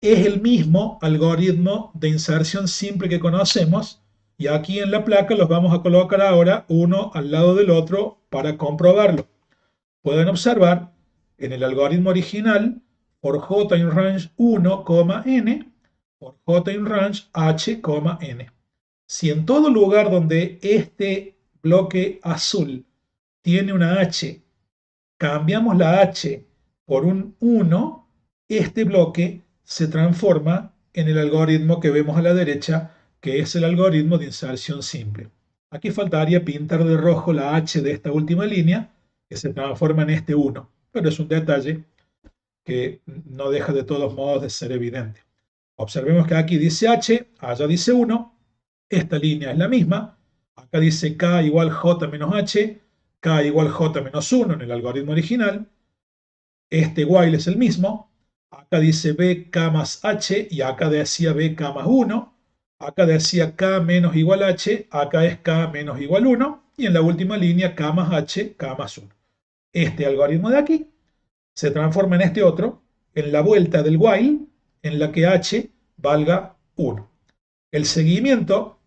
Speaker 1: es el mismo algoritmo de inserción simple que conocemos, y aquí en la placa los vamos a colocar ahora uno al lado del otro para comprobarlo. Pueden observar en el algoritmo original por j in range 1, n, por j in range h, n. Si en todo lugar donde este bloque azul tiene una h, cambiamos la h por un 1, este bloque se transforma en el algoritmo que vemos a la derecha, que es el algoritmo de inserción simple. Aquí faltaría pintar de rojo la h de esta última línea, que se transforma en este 1, pero es un detalle que no deja de todos modos de ser evidente. Observemos que aquí dice h, allá dice 1, esta línea es la misma, acá dice k igual j menos h, k igual j menos 1 en el algoritmo original, este while es el mismo, acá dice bk más h y acá decía bk más 1, acá decía k menos igual h, acá es k menos igual 1 y en la última línea k más h, k más 1. Este algoritmo de aquí se transforma en este otro, en la vuelta del while, en la que h valga 1. El seguimiento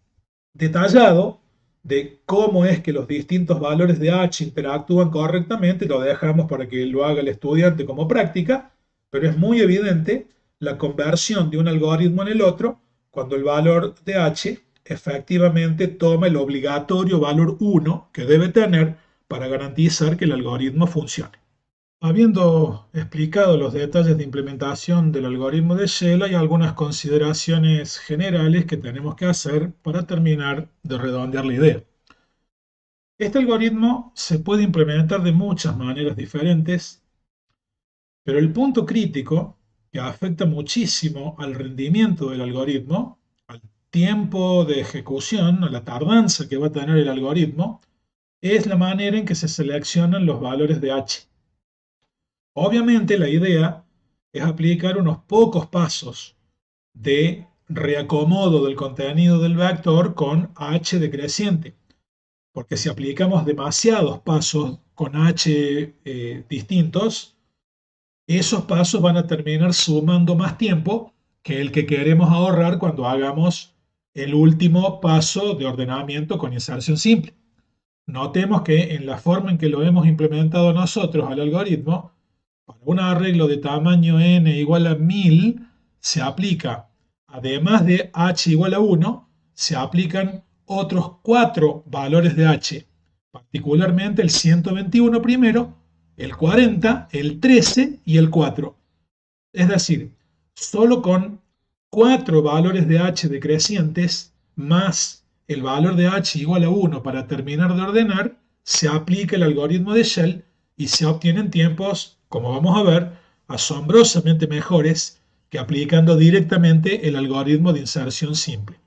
Speaker 1: detallado de cómo es que los distintos valores de h interactúan correctamente lo dejamos para que lo haga el estudiante como práctica, pero es muy evidente la conversión de un algoritmo en el otro cuando el valor de h efectivamente toma el obligatorio valor 1 que debe tener para garantizar que el algoritmo funcione. Habiendo explicado los detalles de implementación del algoritmo de Shell, hay algunas consideraciones generales que tenemos que hacer para terminar de redondear la idea. Este algoritmo se puede implementar de muchas maneras diferentes, pero el punto crítico que afecta muchísimo al rendimiento del algoritmo, al tiempo de ejecución, a la tardanza que va a tener el algoritmo, es la manera en que se seleccionan los valores de h. Obviamente la idea es aplicar unos pocos pasos de reacomodo del contenido del vector con h decreciente, porque si aplicamos demasiados pasos con h distintos, esos pasos van a terminar sumando más tiempo que el que queremos ahorrar cuando hagamos el último paso de ordenamiento con inserción simple. Notemos que en la forma en que lo hemos implementado nosotros al algoritmo, para un arreglo de tamaño n igual a 1000, se aplica, además de h igual a 1, se aplican otros 4 valores de h, particularmente el 121 primero, el 40, el 13 y el 4. Es decir, solo con 4 valores de h decrecientes más el valor de h igual a 1 para terminar de ordenar, se aplica el algoritmo de Shell y se obtienen tiempos, como vamos a ver, asombrosamente mejores que aplicando directamente el algoritmo de inserción simple.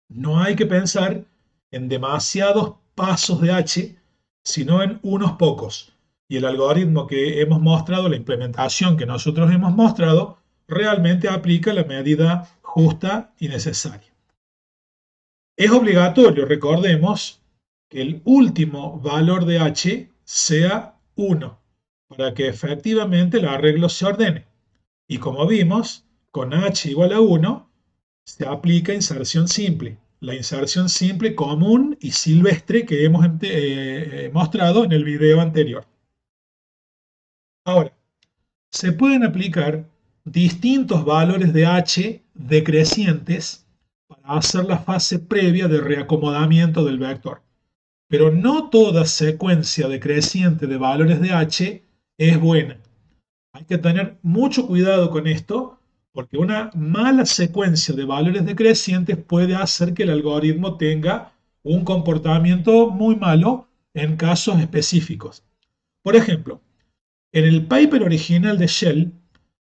Speaker 1: No hay que pensar en demasiados pasos de h, sino en unos pocos. Y el algoritmo que hemos mostrado, la implementación que nosotros hemos mostrado, realmente aplica la medida justa y necesaria. Es obligatorio, recordemos, que el último valor de h sea 1, para que efectivamente el arreglo se ordene. Y como vimos, con h igual a 1, se aplica inserción simple. La inserción simple común y silvestre que hemos mostrado en el video anterior. Ahora, se pueden aplicar distintos valores de h decrecientes para hacer la fase previa de reacomodamiento del vector. Pero no toda secuencia decreciente de valores de h es buena. Hay que tener mucho cuidado con esto, porque una mala secuencia de valores decrecientes puede hacer que el algoritmo tenga un comportamiento muy malo en casos específicos. Por ejemplo, en el paper original de Shell,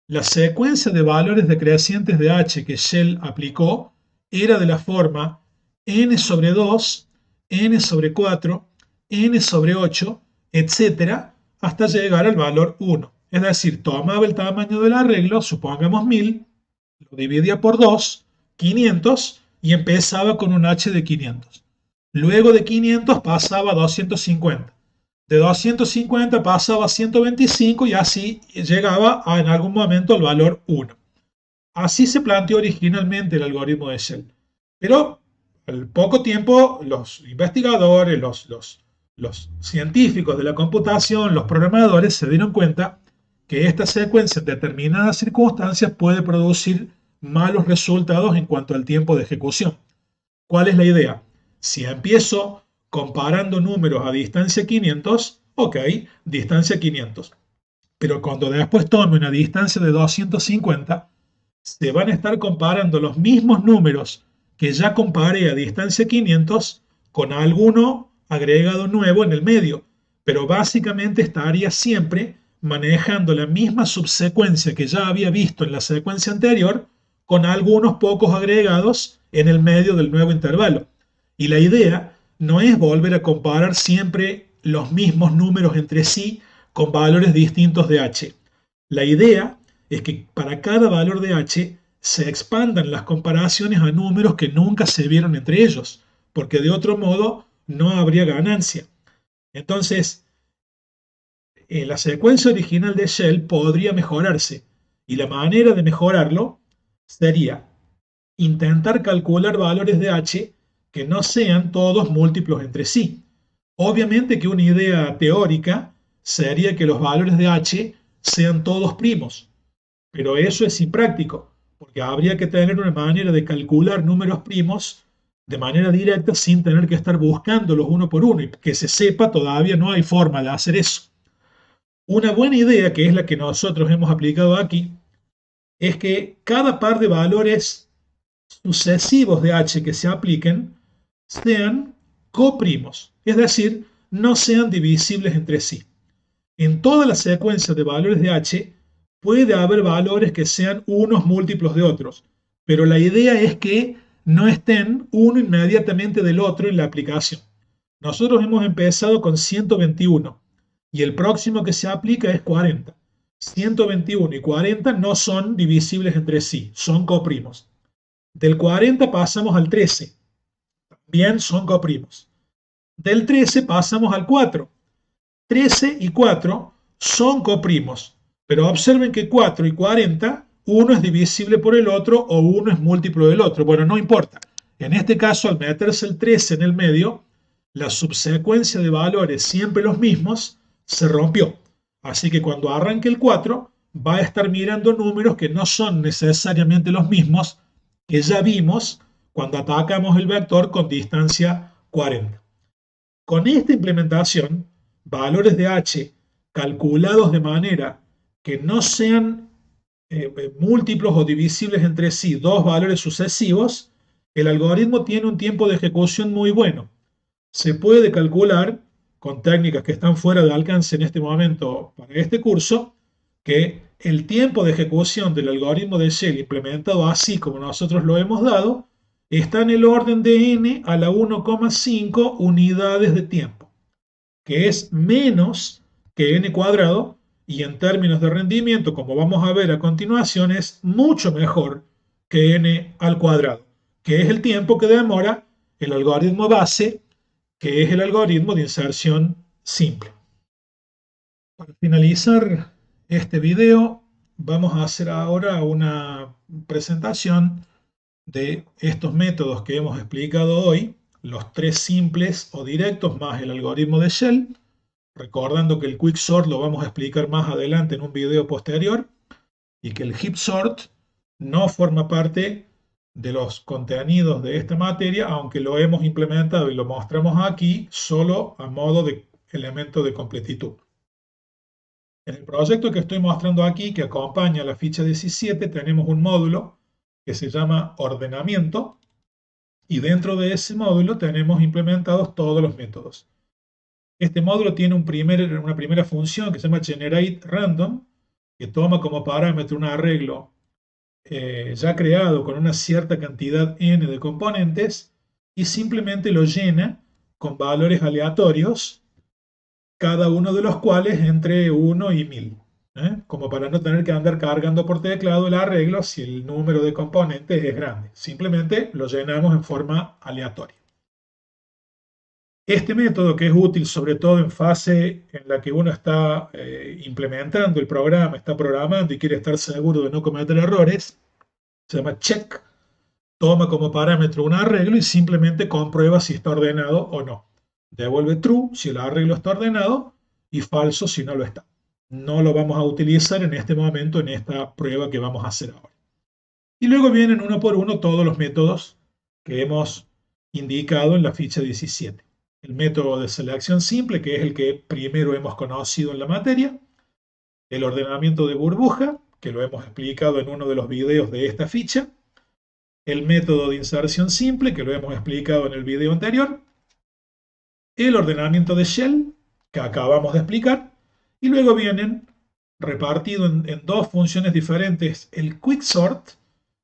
Speaker 1: la secuencia de valores decrecientes de h que Shell aplicó era de la forma n sobre 2, n sobre 4, n sobre 8, etc., hasta llegar al valor 1. Es decir, tomaba el tamaño del arreglo, supongamos 1000, lo dividía por 2, 500, y empezaba con un h de 500. Luego de 500 pasaba a 250. De 250 pasaba a 125 y así llegaba en algún momento al valor 1. Así se planteó originalmente el algoritmo de Shell. Pero al poco tiempo los investigadores, los científicos de la computación, los programadores se dieron cuenta que esta secuencia en determinadas circunstancias puede producir malos resultados en cuanto al tiempo de ejecución. ¿Cuál es la idea? Si empiezo comparando números a distancia 500, ok, distancia 500. Pero cuando después tome una distancia de 250, se van a estar comparando los mismos números que ya comparé a distancia 500 con alguno agregado nuevo en el medio, pero básicamente estaría siempre manejando la misma subsecuencia que ya había visto en la secuencia anterior, con algunos pocos agregados en el medio del nuevo intervalo. Y la idea no es volver a comparar siempre los mismos números entre sí con valores distintos de h. La idea es que para cada valor de h se expandan las comparaciones a números que nunca se vieron entre ellos, porque de otro modo no habría ganancia. Entonces, la secuencia original de Shell podría mejorarse, y la manera de mejorarlo sería intentar calcular valores de h que no sean todos múltiplos entre sí. Obviamente que una idea teórica sería que los valores de h sean todos primos, pero eso es impráctico, porque habría que tener una manera de calcular números primos de manera directa sin tener que estar buscándolos uno por uno, y que se sepa todavía no hay forma de hacer eso. Una buena idea, que es la que nosotros hemos aplicado aquí, es que cada par de valores sucesivos de h que se apliquen sean coprimos, es decir, no sean divisibles entre sí. En toda la secuencia de valores de h puede haber valores que sean unos múltiplos de otros, pero la idea es que no estén uno inmediatamente del otro en la aplicación. Nosotros hemos empezado con 121 y el próximo que se aplica es 40. 121 y 40 no son divisibles entre sí, son coprimos. Del 40 pasamos al 13, también son coprimos. Del 13 pasamos al 4. 13 y 4 son coprimos, pero observen que 4 y 40, uno es divisible por el otro o uno es múltiplo del otro. Bueno, no importa. En este caso, al meterse el 13 en el medio, la subsecuencia de valores siempre los mismos se rompió. Así que cuando arranque el 4, va a estar mirando números que no son necesariamente los mismos que ya vimos cuando atacamos el vector con distancia 40. Con esta implementación, valores de h calculados de manera que no sean múltiplos o divisibles entre sí dos valores sucesivos, el algoritmo tiene un tiempo de ejecución muy bueno. Se puede calcular, con técnicas que están fuera de alcance en este momento para este curso, que el tiempo de ejecución del algoritmo de Shell implementado así como nosotros lo hemos dado, está en el orden de n a la 1,5 unidades de tiempo, que es menos que n cuadrado, y en términos de rendimiento, como vamos a ver a continuación, es mucho mejor que n al cuadrado, que es el tiempo que demora el algoritmo base, que es el algoritmo de inserción simple. Para finalizar este video, vamos a hacer ahora una presentación de estos métodos que hemos explicado hoy, los tres simples o directos más el algoritmo de Shell, recordando que el quicksort lo vamos a explicar más adelante en un video posterior, y que el heap sort no forma parte de los contenidos de esta materia, aunque lo hemos implementado y lo mostramos aquí solo a modo de elemento de completitud. En el proyecto que estoy mostrando aquí, que acompaña la ficha 17, tenemos un módulo que se llama ordenamiento, y dentro de ese módulo tenemos implementados todos los métodos. Este módulo tiene una primera función que se llama generate_random, que toma como parámetro un arreglo ya creado con una cierta cantidad n de componentes y simplemente lo llena con valores aleatorios, cada uno de los cuales entre 1 y 1000, como para no tener que andar cargando por teclado el arreglo si el número de componentes es grande. Simplemente lo llenamos en forma aleatoria. Este método, que es útil sobre todo en fase en la que uno está implementando el programa, está programando y quiere estar seguro de no cometer errores, se llama check. Toma como parámetro un arreglo y simplemente comprueba si está ordenado o no. Devuelve true si el arreglo está ordenado y falso si no lo está. No lo vamos a utilizar en este momento en esta prueba que vamos a hacer ahora. Y luego vienen uno por uno todos los métodos que hemos indicado en la ficha 17. El método de selección simple, que es el que primero hemos conocido en la materia. El ordenamiento de burbuja, que lo hemos explicado en uno de los videos de esta ficha. El método de inserción simple, que lo hemos explicado en el video anterior. el ordenamiento de shell, que acabamos de explicar, y luego vienen repartido en dos funciones diferentes el quicksort,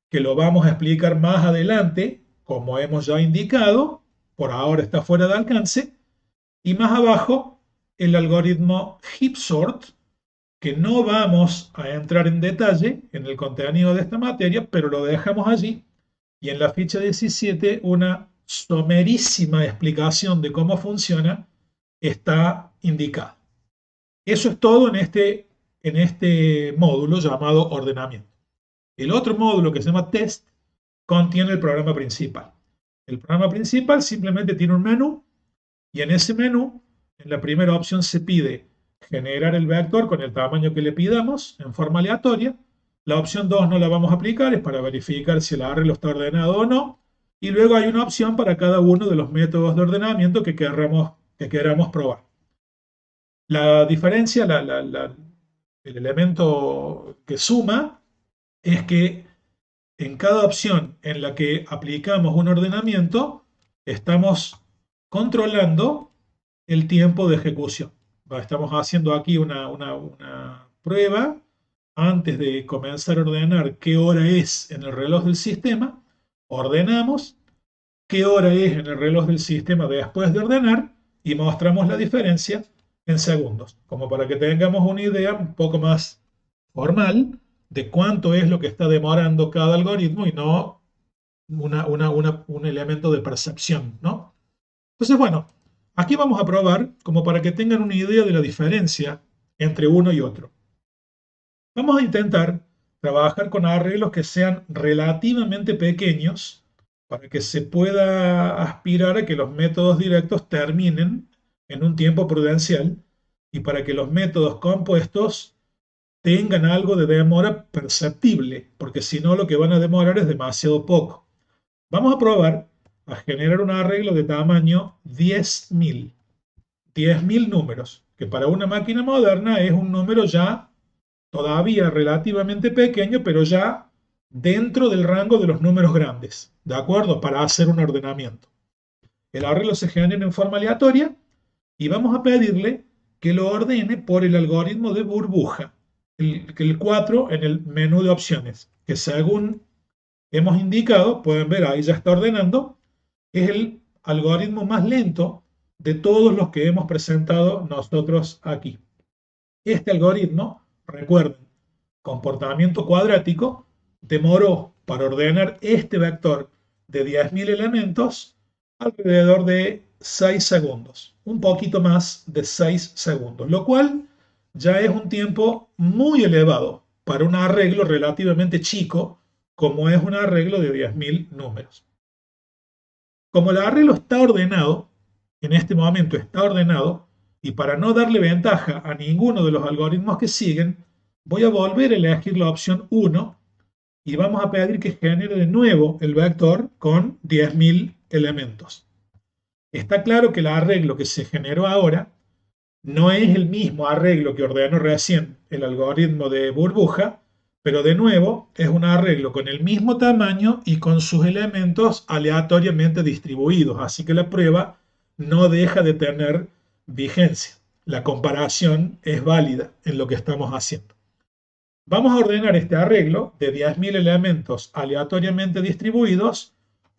Speaker 1: que lo vamos a explicar más adelante, como hemos ya indicado, por ahora está fuera de alcance, y más abajo el algoritmo heapsort, que no vamos a entrar en detalle en el contenido de esta materia, pero lo dejamos allí, y en la ficha 17 una somerísima explicación de cómo funciona está indicada. Eso es todo en este módulo llamado ordenamiento. El otro módulo que se llama test contiene el programa principal. El programa principal simplemente tiene un menú y en ese menú, en la primera opción se pide generar el vector con el tamaño que le pidamos en forma aleatoria. La opción 2 no la vamos a aplicar, es para verificar si el arreglo está ordenado o no. Y luego hay una opción para cada uno de los métodos de ordenamiento que queramos probar. La diferencia, el elemento que suma, es que en cada opción en la que aplicamos un ordenamiento, estamos controlando el tiempo de ejecución. Estamos haciendo aquí una prueba antes de comenzar a ordenar qué hora es en el reloj del sistema. Ordenamos qué hora es en el reloj del sistema después de ordenar y mostramos la diferencia en segundos, como para que tengamos una idea un poco más formal de cuánto es lo que está demorando cada algoritmo y no un elemento de percepción, ¿no? Entonces, bueno, aquí vamos a probar como para que tengan una idea de la diferencia entre uno y otro. Vamos a intentar trabajar con arreglos que sean relativamente pequeños para que se pueda aspirar a que los métodos directos terminen en un tiempo prudencial y para que los métodos compuestos tengan algo de demora perceptible, porque si no lo que van a demorar es demasiado poco. Vamos a probar a generar un arreglo de tamaño 10.000. 10.000 números, que para una máquina moderna es un número ya todavía relativamente pequeño, pero ya dentro del rango de los números grandes, ¿de acuerdo? Para hacer un ordenamiento. El arreglo se genera en forma aleatoria y vamos a pedirle que lo ordene por el algoritmo de burbuja, el 4 en el menú de opciones, que según hemos indicado, pueden ver ahí ya está ordenando, es el algoritmo más lento de todos los que hemos presentado nosotros aquí. Este algoritmo, recuerden, comportamiento cuadrático, demoró para ordenar este vector de 10.000 elementos alrededor de 6 segundos, un poquito más de 6 segundos, lo cual ya es un tiempo muy elevado para un arreglo relativamente chico como es un arreglo de 10.000 números. Como el arreglo está ordenado, en este momento está ordenado, y para no darle ventaja a ninguno de los algoritmos que siguen, voy a volver a elegir la opción 1 y vamos a pedir que genere de nuevo el vector con 10.000 elementos. Está claro que el arreglo que se generó ahora no es el mismo arreglo que ordenó recién el algoritmo de burbuja, pero de nuevo es un arreglo con el mismo tamaño y con sus elementos aleatoriamente distribuidos, así que la prueba no deja de tener vigencia. La comparación es válida en lo que estamos haciendo. Vamos a ordenar este arreglo de 10.000 elementos aleatoriamente distribuidos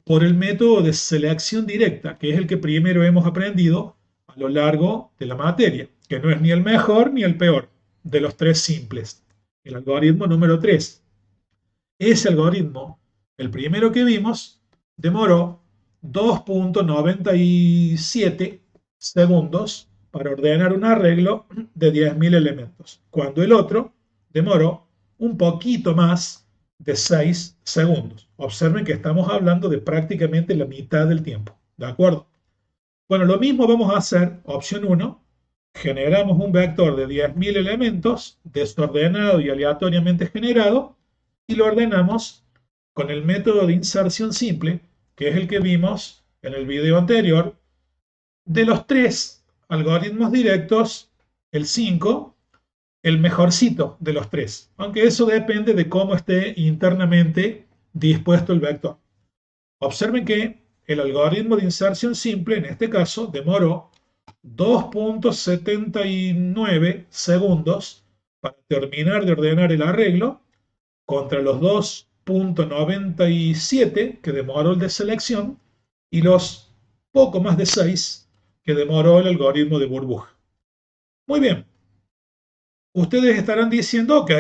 Speaker 1: por el método de selección directa, que es el que primero hemos aprendido a lo largo de la materia, que no es ni el mejor ni el peor de los tres simples. El algoritmo número 3. Ese algoritmo, el primero que vimos, demoró 2.97 segundos para ordenar un arreglo de 10.000 elementos, cuando el otro demoró un poquito más de 6 segundos. Observen que estamos hablando de prácticamente la mitad del tiempo, ¿de acuerdo? Bueno, lo mismo vamos a hacer, opción 1, generamos un vector de 10.000 elementos desordenado y aleatoriamente generado y lo ordenamos con el método de inserción simple, que es el que vimos en el video anterior. De los tres algoritmos directos, el 5, el mejorcito de los tres, aunque eso depende de cómo esté internamente dispuesto el vector. Observen que el algoritmo de inserción simple, en este caso, demoró 2.79 segundos para terminar de ordenar el arreglo contra los 2.97 que demoró el de selección y los poco más de 6 que demoró el algoritmo de burbuja. Muy bien, ustedes estarán diciendo, ok,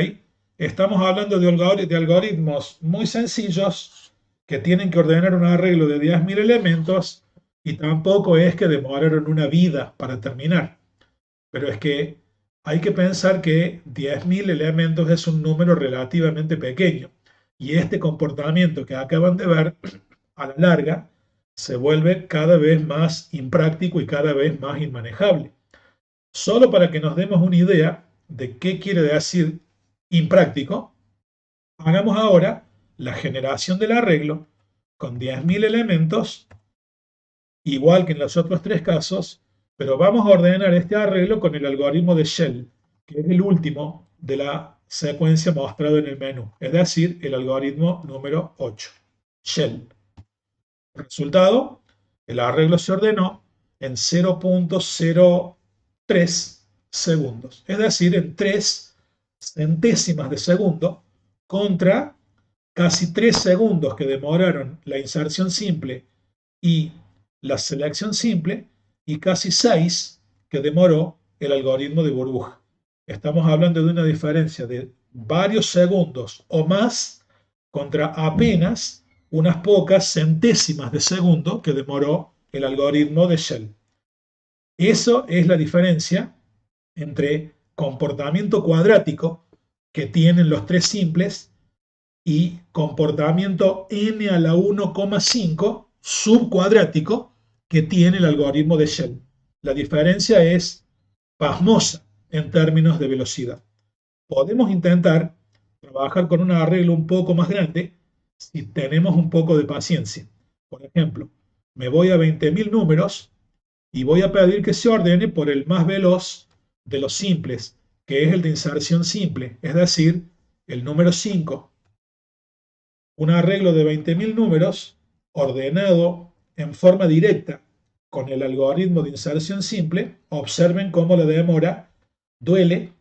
Speaker 1: estamos hablando de algoritmos muy sencillos que tienen que ordenar un arreglo de 10.000 elementos y tampoco es que demoraron una vida para terminar. Pero es que hay que pensar que 10.000 elementos es un número relativamente pequeño y este comportamiento que acaban de ver a la larga se vuelve cada vez más impráctico y cada vez más inmanejable. Solo para que nos demos una idea de qué quiere decir impráctico, hagamos ahora la generación del arreglo con 10.000 elementos, igual que en los otros tres casos, pero vamos a ordenar este arreglo con el algoritmo de Shell, que es el último de la secuencia mostrada en el menú, es decir, el algoritmo número 8, Shell. Resultado, el arreglo se ordenó en 0.03 segundos, es decir, en 3 centésimas de segundo contra casi 3 segundos que demoraron la inserción simple y la selección simple y casi 6 que demoró el algoritmo de burbuja. Estamos hablando de una diferencia de varios segundos o más contra apenas unas pocas centésimas de segundo que demoró el algoritmo de Shell. Eso es la diferencia entre comportamiento cuadrático que tienen los tres simples y comportamiento n a la 1,5 subcuadrático que tiene el algoritmo de Shell. La diferencia es pasmosa en términos de velocidad. Podemos intentar trabajar con un arreglo un poco más grande si tenemos un poco de paciencia. Por ejemplo, me voy a 20.000 números y voy a pedir que se ordene por el más veloz de los simples, que es el de inserción simple, es decir, el número 5. Un arreglo de 20.000 números ordenado en forma directa con el algoritmo de inserción simple, observen cómo la demora duele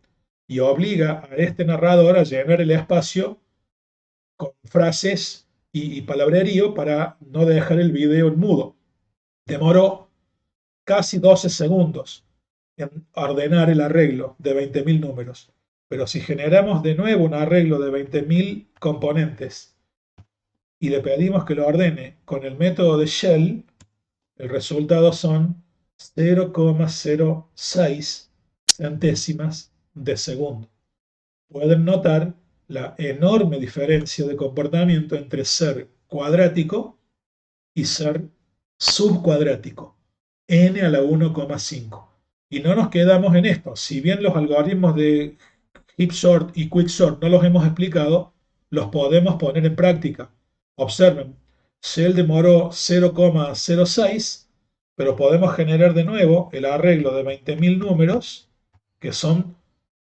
Speaker 1: y obliga a este narrador a llenar el espacio con frases y palabrerío para no dejar el video en mudo. Demoró casi 12 segundos en ordenar el arreglo de 20.000 números. Pero si generamos de nuevo un arreglo de 20.000 componentes y le pedimos que lo ordene con el método de Shell, el resultado son 0,06 centésimas de segundo. Pueden notar la enorme diferencia de comportamiento entre ser cuadrático y ser subcuadrático, n a la 1,5. Y no nos quedamos en esto. Si bien los algoritmos de heap sort y quicksort no los hemos explicado, los podemos poner en práctica. Observen, Shell demoró 0,06, pero podemos generar de nuevo el arreglo de 20.000 números, que son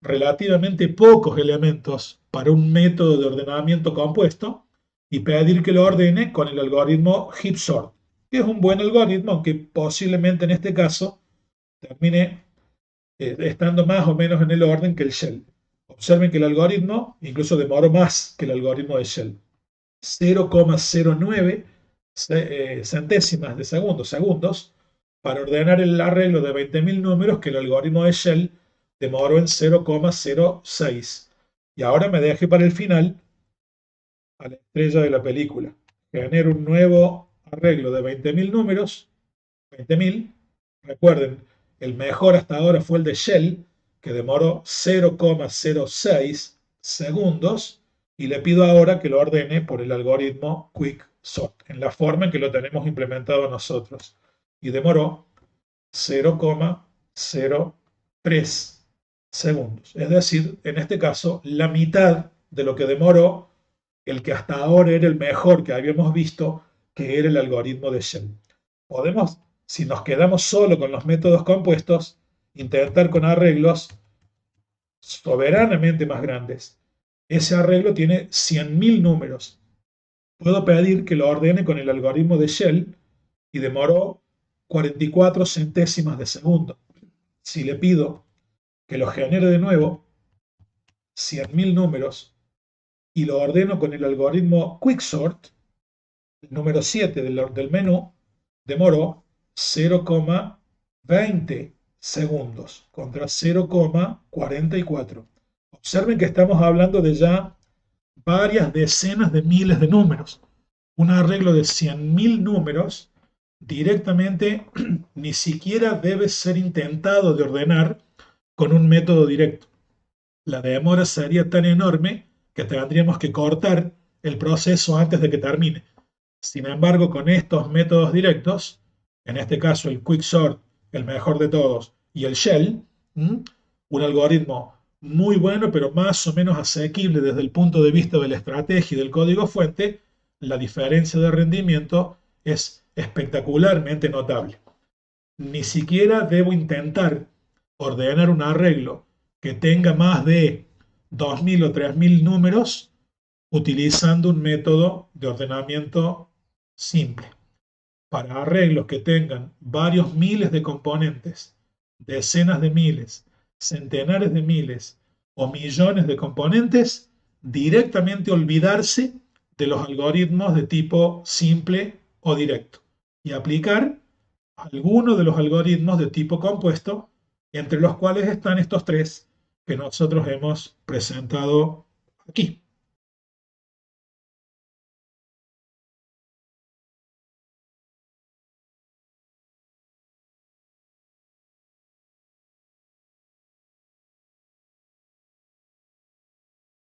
Speaker 1: relativamente pocos elementos para un método de ordenamiento compuesto, y pedir que lo ordene con el algoritmo heap sort, que es un buen algoritmo, aunque posiblemente en este caso termine estando más o menos en el orden que el Shell. Observen que el algoritmo incluso demoró más que el algoritmo de Shell. 0,09 centésimas de segundos, para ordenar el arreglo de 20.000 números que el algoritmo de Shell demoró en 0,06. Y ahora me dejé para el final a la estrella de la película. Genero un nuevo arreglo de 20.000 números. 20.000. Recuerden, el mejor hasta ahora fue el de Shell, que demoró 0,06 segundos, y le pido ahora que lo ordene por el algoritmo Quicksort, en la forma en que lo tenemos implementado nosotros. Y demoró 0,03 segundos. Es decir, en este caso, la mitad de lo que demoró el que hasta ahora era el mejor que habíamos visto, que era el algoritmo de Shell. Podemos, si nos quedamos solo con los métodos compuestos, intentar con arreglos soberanamente más grandes. Ese arreglo tiene 100.000 números. Puedo pedir que lo ordene con el algoritmo de Shell y demoró 44 centésimas de segundo. Si le pido que lo genere de nuevo, 100.000 números, y lo ordeno con el algoritmo Quicksort, el número 7 del menú, demoró 0,20 segundos contra 0,44. Observen que estamos hablando de ya varias decenas de miles de números. Un arreglo de 100.000 números directamente ni siquiera debe ser intentado de ordenar con un método directo. La demora sería tan enorme que tendríamos que cortar el proceso antes de que termine. Sin embargo, con estos métodos directos, en este caso el Quicksort, el mejor de todos, y el Shell, un algoritmo muy bueno, pero más o menos asequible desde el punto de vista de la estrategia y del código fuente, la diferencia de rendimiento es espectacularmente notable. Ni siquiera debo intentar ordenar un arreglo que tenga más de 2.000 o 3.000 números utilizando un método de ordenamiento simple. Para arreglos que tengan varios miles de componentes, decenas de miles, centenares de miles o millones de componentes, directamente olvidarse de los algoritmos de tipo simple o directo y aplicar algunos de los algoritmos de tipo compuesto, entre los cuales están estos tres que nosotros hemos presentado aquí.